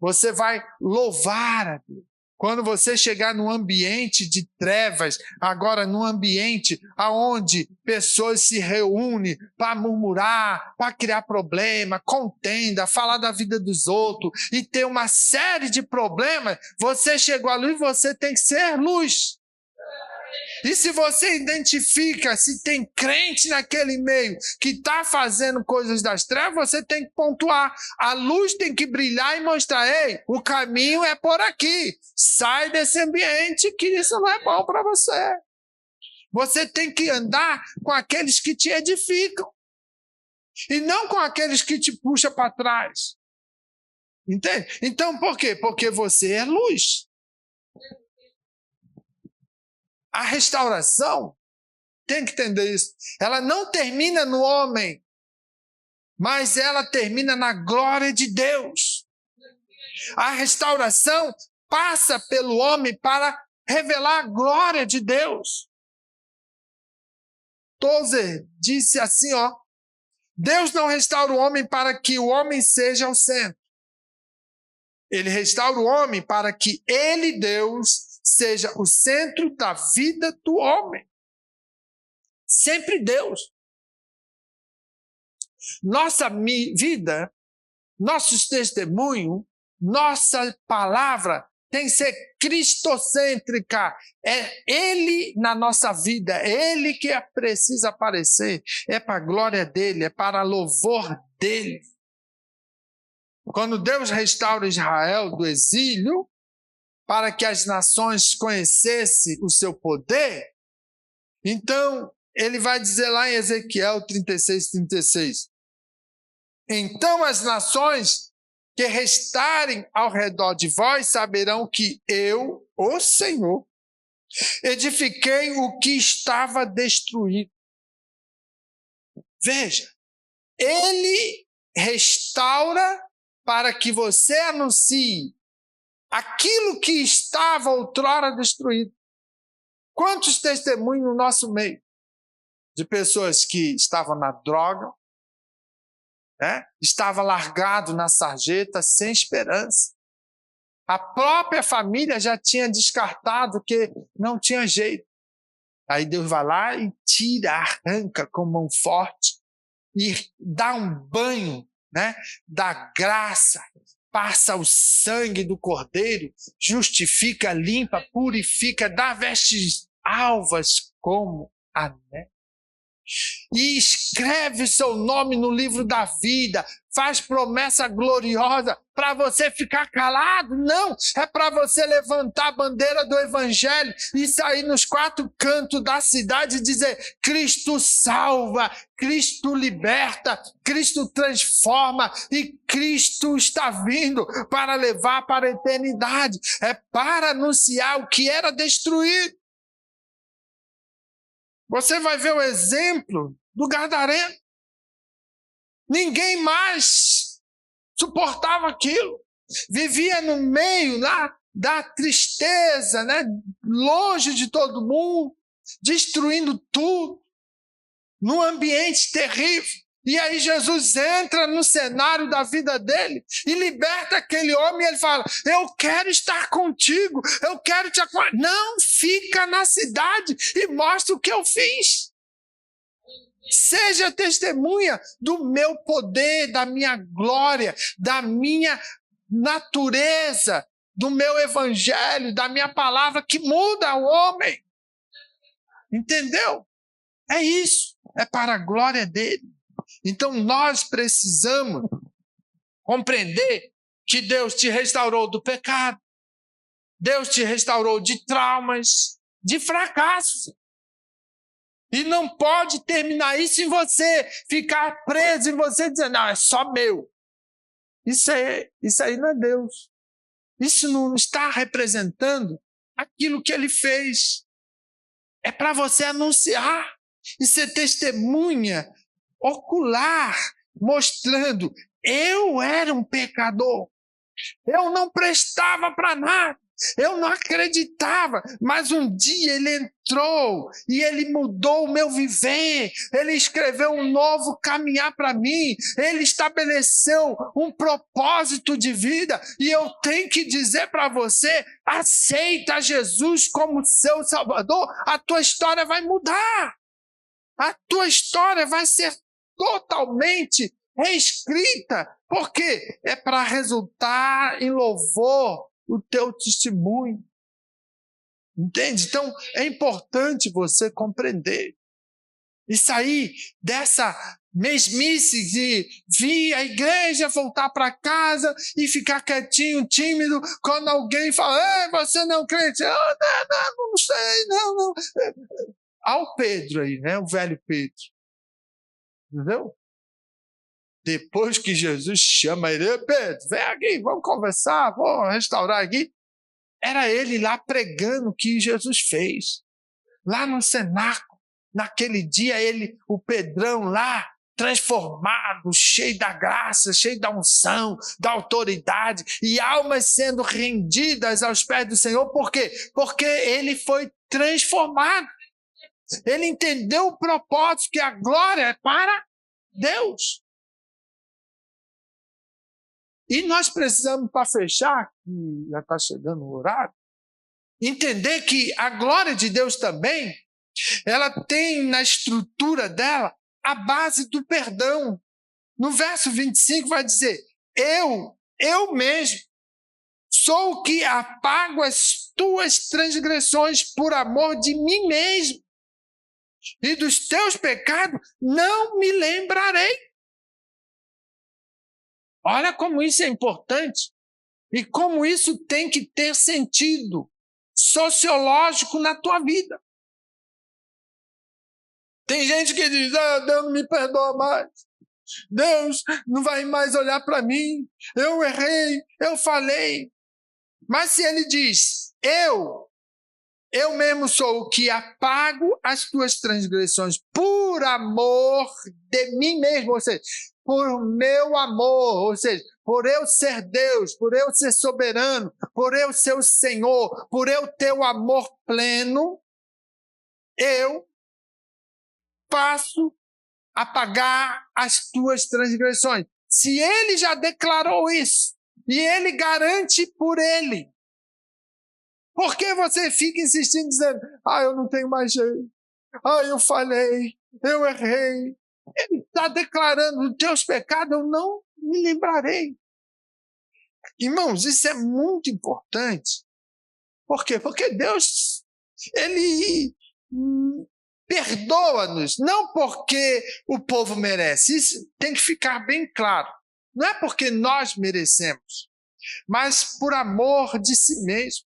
Você vai louvar a Deus. Quando você chegar num ambiente de trevas, agora num ambiente onde pessoas se reúnem para murmurar, para criar problema, contenda, falar da vida dos outros e ter uma série de problemas, você chegou à luz e você tem que ser luz. E se você identifica se tem crente naquele meio que está fazendo coisas das trevas, você tem que pontuar. A luz tem que brilhar e mostrar, ei, o caminho é por aqui. Sai desse ambiente que isso não é bom para você. Você tem que andar com aqueles que te edificam. E não com aqueles que te puxam para trás. Entende? Então, por quê? Porque você é luz. A restauração, tem que entender isso, ela não termina no homem, mas ela termina na glória de Deus. A restauração passa pelo homem para revelar a glória de Deus. Tozer disse assim, ó, Deus não restaura o homem para que o homem seja o centro. Ele restaura o homem para que ele, Deus, seja o centro da vida do homem. Sempre Deus. Nossa vida, nossos testemunhos, nossa palavra tem que ser cristocêntrica. É Ele na nossa vida, é Ele que precisa aparecer. É para a glória dEle, é para louvor dEle. Quando Deus restaura Israel do exílio, para que as nações conhecessem o seu poder, então ele vai dizer lá em Ezequiel 36:36, então as nações que restarem ao redor de vós saberão que eu, o Senhor, edifiquei o que estava destruído. Veja, ele restaura para que você anuncie aquilo que estava outrora destruído. Quantos testemunhos no nosso meio de pessoas que estavam na droga, né? Estava largado na sarjeta, sem esperança. A própria família já tinha descartado que não tinha jeito. Aí Deus vai lá e tira, arranca com mão forte e dá um banho, né? Da graça, passa o sangue do Cordeiro, justifica, limpa, purifica, dá vestes alvas como a neve. E escreve o seu nome no livro da vida, faz promessa gloriosa para você ficar calado? Não, é para você levantar a bandeira do Evangelho e sair nos 4 cantos da cidade e dizer: Cristo salva, Cristo liberta, Cristo transforma e Cristo está vindo para levar para a eternidade. É para anunciar o que era destruído. Você vai ver o exemplo do Gadareno. Ninguém mais suportava aquilo. Vivia no meio lá da tristeza, né? Longe de todo mundo, destruindo tudo. num ambiente terrível. E aí Jesus entra no cenário da vida dele e liberta aquele homem e ele fala, eu quero estar contigo, eu quero te acompanhar. Não, fica na cidade e mostra o que eu fiz. Seja testemunha do meu poder, da minha glória, da minha natureza, do meu evangelho, da minha palavra que muda o homem. Entendeu? É isso, é para a glória dele. Então nós precisamos compreender que Deus te restaurou do pecado, Deus te restaurou de traumas, de fracassos. E não pode terminar isso em você, ficar preso em você, dizendo, não, é só meu. Isso aí não é Deus. Isso não está representando aquilo que ele fez. É para você anunciar e ser testemunha ocular, mostrando, eu era um pecador, eu não prestava para nada, eu não acreditava, mas um dia ele entrou e ele mudou o meu viver, ele escreveu um novo caminhar para mim, ele estabeleceu um propósito de vida e eu tenho que dizer para você, aceita Jesus como seu Salvador, a tua história vai mudar, a tua história vai ser totalmente reescrita, porque é para resultar em louvor o teu testemunho. Entende? Então, é importante você compreender e sair dessa mesmice de vir à igreja, voltar para casa e ficar quietinho, tímido, quando alguém fala, você não crê? Não sei, não. Há o Pedro aí, né? O velho Pedro. Entendeu? Depois que Jesus chama ele, Pedro, vem aqui, vamos conversar, vamos restaurar aqui. Era ele lá pregando o que Jesus fez. Lá no cenáculo, naquele dia, o Pedrão lá, transformado, cheio da graça, cheio da unção, da autoridade, e almas sendo rendidas aos pés do Senhor. Por quê? Porque ele foi transformado. Ele entendeu o propósito, que a glória é para Deus. E nós precisamos, para fechar, que já está chegando o horário, entender que a glória de Deus também, ela tem na estrutura dela a base do perdão. No verso 25 vai dizer, eu mesmo, sou o que apago as tuas transgressões por amor de mim mesmo. E dos teus pecados não me lembrarei. Olha como isso é importante e como isso tem que ter sentido sociológico na tua vida. Tem gente que diz, Deus não me perdoa mais. Deus não vai mais olhar para mim. Eu errei, eu falei. Mas se ele diz, eu mesmo sou o que apago as tuas transgressões por amor de mim mesmo, ou seja, por meu amor, ou seja, por eu ser Deus, por eu ser soberano, por eu ser o Senhor, por eu ter o amor pleno, eu passo a pagar as tuas transgressões. Se ele já declarou isso, e ele garante por ele, por que você fica insistindo, dizendo, eu não tenho mais jeito, eu falhei, eu errei. Ele está declarando, os teus pecados eu não me lembrarei. Irmãos, isso é muito importante. Por quê? Porque Deus, ele perdoa-nos, não porque o povo merece. Isso tem que ficar bem claro. Não é porque nós merecemos, mas por amor de si mesmo.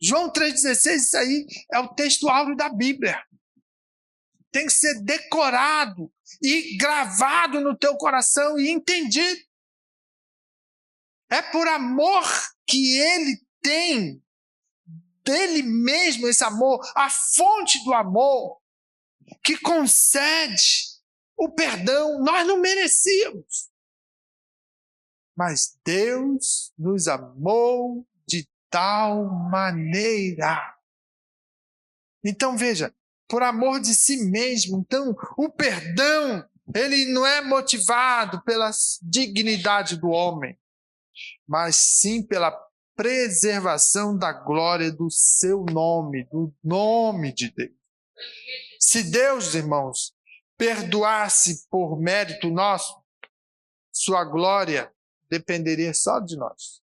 João 3,16, isso aí é o texto áureo da Bíblia. Tem que ser decorado e gravado no teu coração e entendido. É por amor que ele tem dele mesmo, esse amor, a fonte do amor, que concede o perdão. Nós não merecíamos. Mas Deus nos amou de tal maneira. Então veja, por amor de si mesmo. Então, o perdão, ele não é motivado pela dignidade do homem, mas sim pela preservação da glória do seu nome, do nome de Deus. Se Deus, irmãos, perdoasse por mérito nosso, sua glória dependeria só de nós.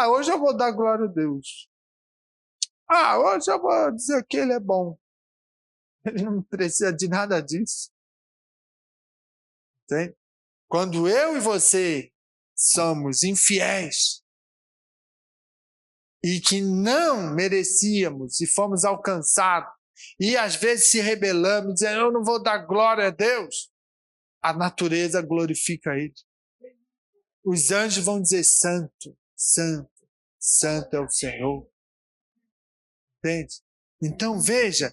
Hoje eu vou dar glória a Deus. Hoje eu vou dizer que ele é bom. Ele não precisa de nada disso. Entende? Quando eu e você somos infiéis e que não merecíamos e fomos alcançados, e às vezes se rebelamos, dizendo, eu não vou dar glória a Deus, a natureza glorifica ele. Os anjos vão dizer, santo, santo, santo é o Senhor. Entende? Então veja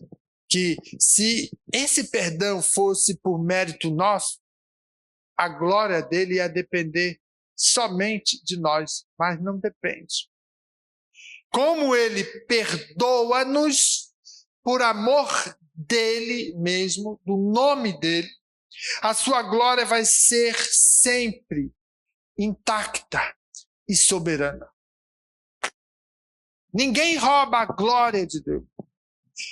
que se esse perdão fosse por mérito nosso, a glória dele ia depender somente de nós, mas não depende. Como ele perdoa-nos por amor dele mesmo, do nome dele, a sua glória vai ser sempre intacta e soberana. Ninguém rouba a glória de Deus.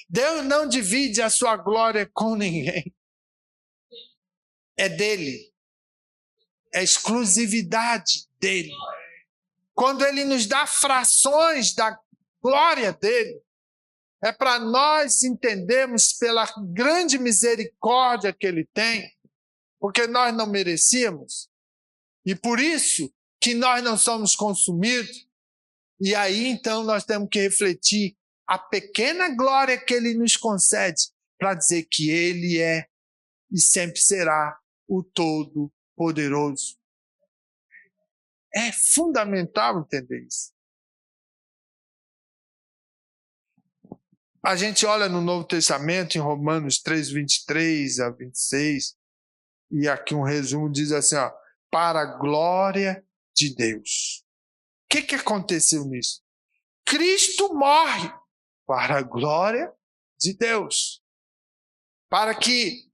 Deus não divide a sua glória com ninguém. É dele. É exclusividade dele. Quando ele nos dá frações da glória dele, é para nós entendermos pela grande misericórdia que ele tem, porque nós não merecíamos, e por isso que nós não somos consumidos. E aí, então, nós temos que refletir a pequena glória que ele nos concede para dizer que ele é e sempre será o Todo-Poderoso. É fundamental entender isso. A gente olha no Novo Testamento, em Romanos 3, 23 a 26, e aqui um resumo diz assim, para a glória de Deus. O que aconteceu nisso? Cristo morre para a glória de Deus, para que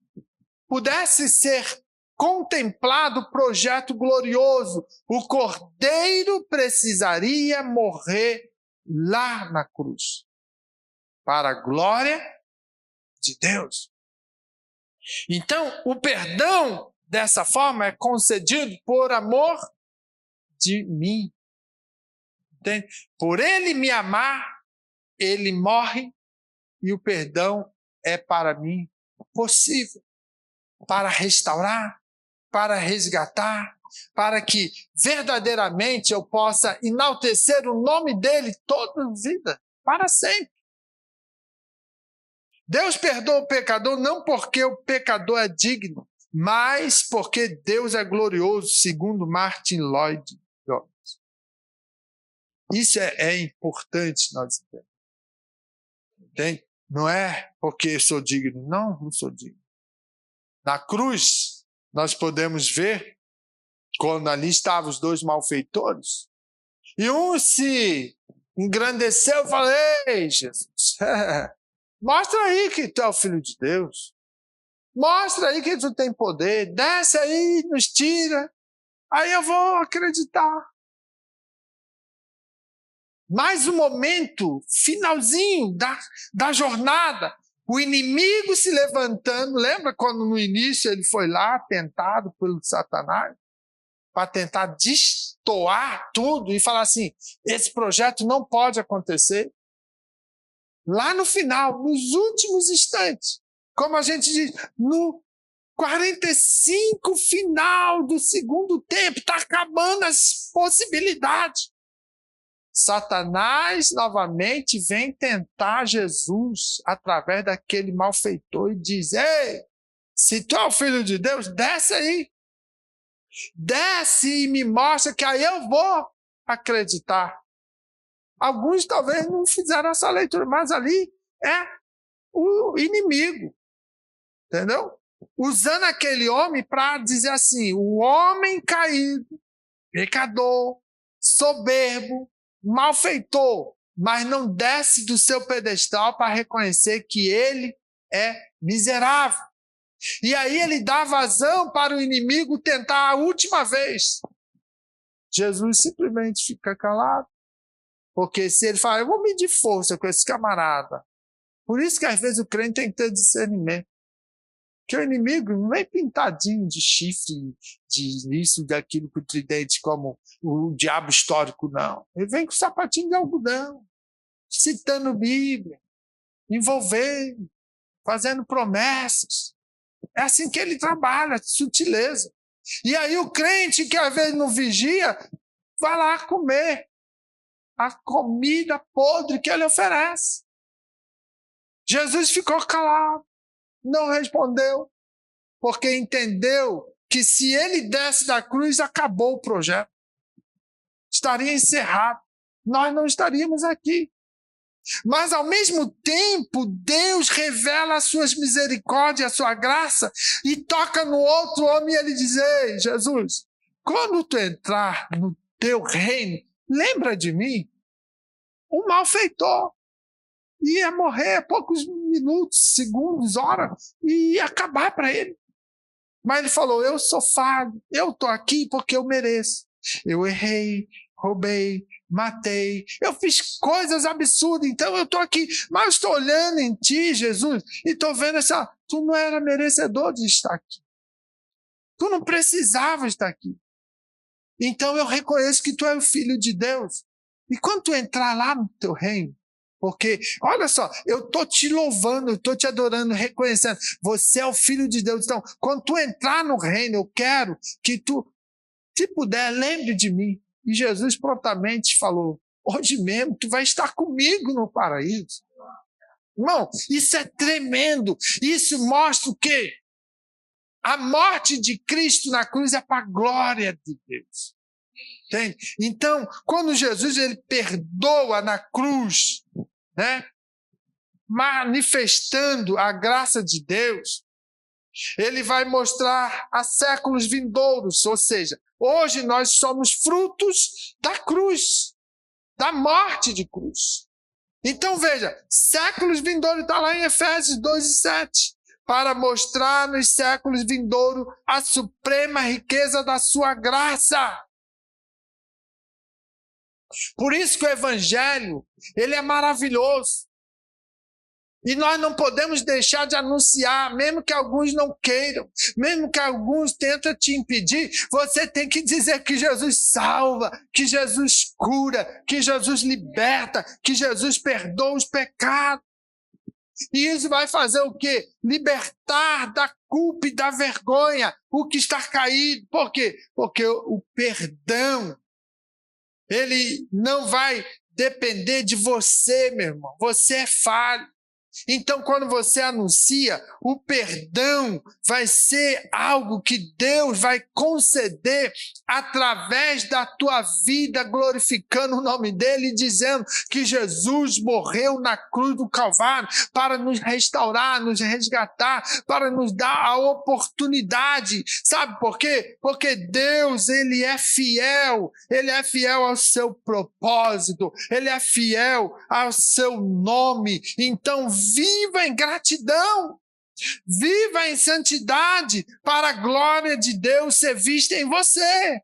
pudesse ser contemplado o projeto glorioso. O Cordeiro precisaria morrer lá na cruz, para a glória de Deus. Então, o perdão, dessa forma, é concedido por amor de mim. Entende? Por ele me amar, ele morre, e o perdão é para mim possível, para restaurar, para resgatar, para que verdadeiramente eu possa enaltecer o nome dele toda a vida, para sempre. Deus perdoa o pecador não porque o pecador é digno, mas porque Deus é glorioso, segundo Martin Lloyd Jones. Isso é importante nós entendermos. Entende? Não é porque eu sou digno. Não sou digno. Na cruz, nós podemos ver, quando ali estavam os dois malfeitores, e um se engrandeceu e falou, ei, Jesus, mostra aí que tu é o Filho de Deus. Mostra aí que tu tem poder. Desce aí, nos tira. Aí eu vou acreditar. Mais um momento, finalzinho da jornada, o inimigo se levantando. Lembra quando no início ele foi lá, tentado pelo Satanás, para tentar destoar tudo e falar assim, esse projeto não pode acontecer? Lá no final, nos últimos instantes, como a gente diz, no 45 final do segundo tempo, está acabando as possibilidades. Satanás novamente vem tentar Jesus através daquele malfeitor e diz, ei, se tu é o Filho de Deus, desce aí. Desce e me mostra que aí eu vou acreditar. Alguns talvez não fizeram essa leitura, mas ali é o inimigo. Entendeu? Usando aquele homem para dizer assim, o homem caído, pecador, soberbo, malfeitor, mas não desce do seu pedestal para reconhecer que ele é miserável. E aí ele dá vazão para o inimigo tentar a última vez. Jesus simplesmente fica calado. Porque se ele fala, eu vou medir força com esse camarada. Por isso que às vezes o crente tem que ter discernimento. Porque o inimigo não vem pintadinho de chifre, de isso, daquilo, com o tridente, como o diabo histórico, não. Ele vem com sapatinho de algodão, citando Bíblia, envolvendo, fazendo promessas. É assim que ele trabalha, sutileza. E aí o crente que às vezes não vigia, vai lá comer a comida podre que ele oferece. Jesus ficou calado, não respondeu, porque entendeu que se ele desce da cruz, acabou o projeto. Estaria encerrado. Nós não estaríamos aqui. Mas, ao mesmo tempo, Deus revela as suas misericórdias, a sua graça, e toca no outro homem e ele diz, ei, Jesus, quando tu entrar no teu reino, lembra de mim? Um malfeitor ia morrer poucos minutos, segundos, horas, e ia acabar para ele. Mas ele falou, eu sou falho, eu estou aqui porque eu mereço. Eu errei, roubei, matei, eu fiz coisas absurdas, então eu estou aqui, mas estou olhando em ti, Jesus, e estou vendo tu não era merecedor de estar aqui. Tu não precisava estar aqui. Então eu reconheço que tu é o Filho de Deus. E quando tu entrar lá no teu reino, porque, olha só, eu estou te louvando, eu estou te adorando, reconhecendo, você é o Filho de Deus. Então, quando tu entrar no reino, eu quero que tu, se puder, lembre de mim. E Jesus prontamente falou, hoje mesmo tu vai estar comigo no paraíso. Irmão, isso é tremendo. Isso mostra o quê? A morte de Cristo na cruz é para a glória de Deus. Entende? Então, quando Jesus ele perdoa na cruz, né, manifestando a graça de Deus, ele vai mostrar a séculos vindouros, ou seja, hoje nós somos frutos da cruz, da morte de cruz. Então veja, séculos vindouros está lá em Efésios 2:7, para mostrar nos séculos vindouros a suprema riqueza da sua graça. Por isso que o evangelho, ele é maravilhoso. E nós não podemos deixar de anunciar, mesmo que alguns não queiram, mesmo que alguns tentem te impedir, você tem que dizer que Jesus salva, que Jesus cura, que Jesus liberta, que Jesus perdoa os pecados. E isso vai fazer o quê? Libertar da culpa e da vergonha o que está caído. Por quê? Porque o perdão, ele não vai depender de você, meu irmão. Você é falho. Então, quando você anuncia, o perdão vai ser algo que Deus vai conceder através da tua vida, glorificando o nome dele e dizendo que Jesus morreu na cruz do Calvário para nos restaurar, nos resgatar, para nos dar a oportunidade. Sabe por quê? Porque Deus, ele é fiel ao seu propósito, ele é fiel ao seu nome. Então, viva em gratidão, viva em santidade, para a glória de Deus ser vista em você.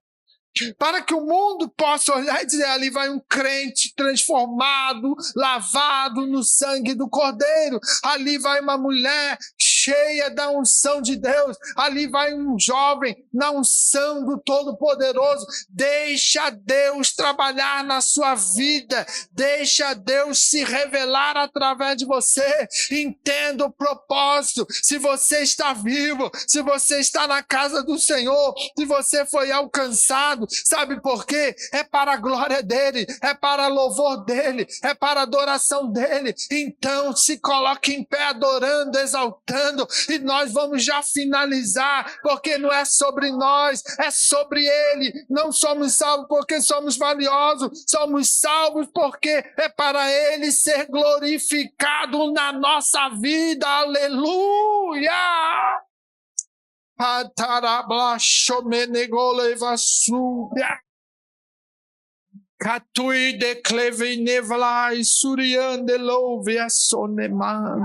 Para que o mundo possa olhar e dizer, ali vai um crente transformado, lavado no sangue do Cordeiro. Ali vai uma mulher cheia da unção de Deus. Ali vai um jovem na unção do Todo-Poderoso. Deixa Deus trabalhar na sua vida. Deixa Deus se revelar através de você. Entenda o propósito. Se você está vivo, se você está na casa do Senhor, se você foi alcançado, sabe por quê? É para a glória dele, é para louvor dele, é para a adoração dele. Então se coloque em pé adorando, exaltando, e nós vamos já finalizar, porque não é sobre nós, é sobre ele. Não somos salvos porque somos valiosos, somos salvos porque é para ele ser glorificado na nossa vida. Aleluia! Katui de cleve nevalai suriande louve a soneman.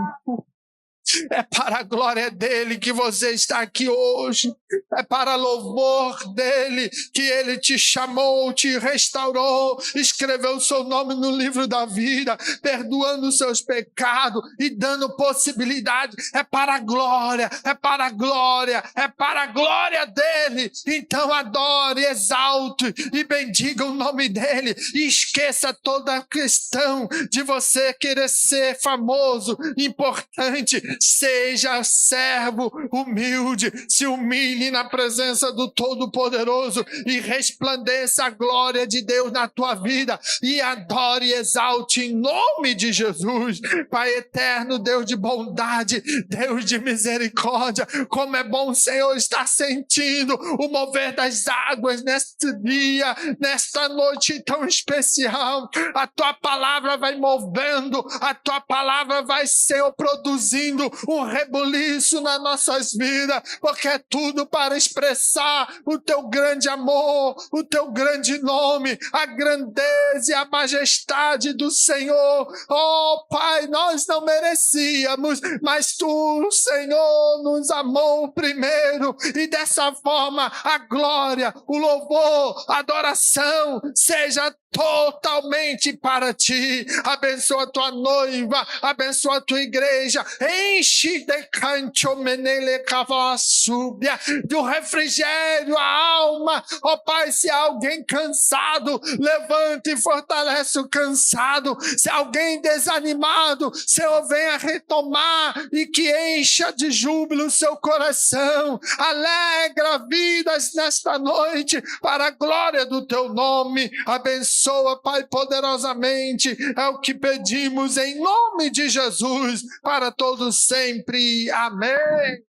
É para a glória dele que você está aqui hoje. É para louvor dele que ele te chamou, te restaurou, escreveu o seu nome no livro da vida, perdoando os seus pecados e dando possibilidade. É para a glória, é para a glória, é para a glória dele. Então adore, exalte e bendiga o nome dele. E esqueça toda a questão de você querer ser famoso, importante. Seja servo humilde, se humilhe na presença do Todo-Poderoso e resplandeça a glória de Deus na tua vida e adore e exalte em nome de Jesus. Pai eterno, Deus de bondade, Deus de misericórdia, como é bom, Senhor, estar sentindo o mover das águas neste dia, nesta noite tão especial. A tua palavra vai movendo, a tua palavra vai, Senhor, produzindo um rebuliço nas nossas vidas, porque é tudo para expressar o teu grande amor, o teu grande nome, a grandeza e a majestade do Senhor. Oh Pai, nós não merecíamos, mas tu, Senhor, nos amou primeiro, e dessa forma a glória, o louvor, a adoração seja totalmente para ti. Abençoa a tua noiva, abençoa a tua igreja, enche de canto menele cavassúbia, do refrigério a alma. Ó Pai, se há alguém cansado, levante e fortalece o cansado. Se alguém desanimado, Senhor, venha retomar e que encha de júbilo o seu coração. Alegra vidas nesta noite para a glória do teu nome. Abençoa, Pai, poderosamente. É o que pedimos em nome de Jesus, para todos sempre. Amém.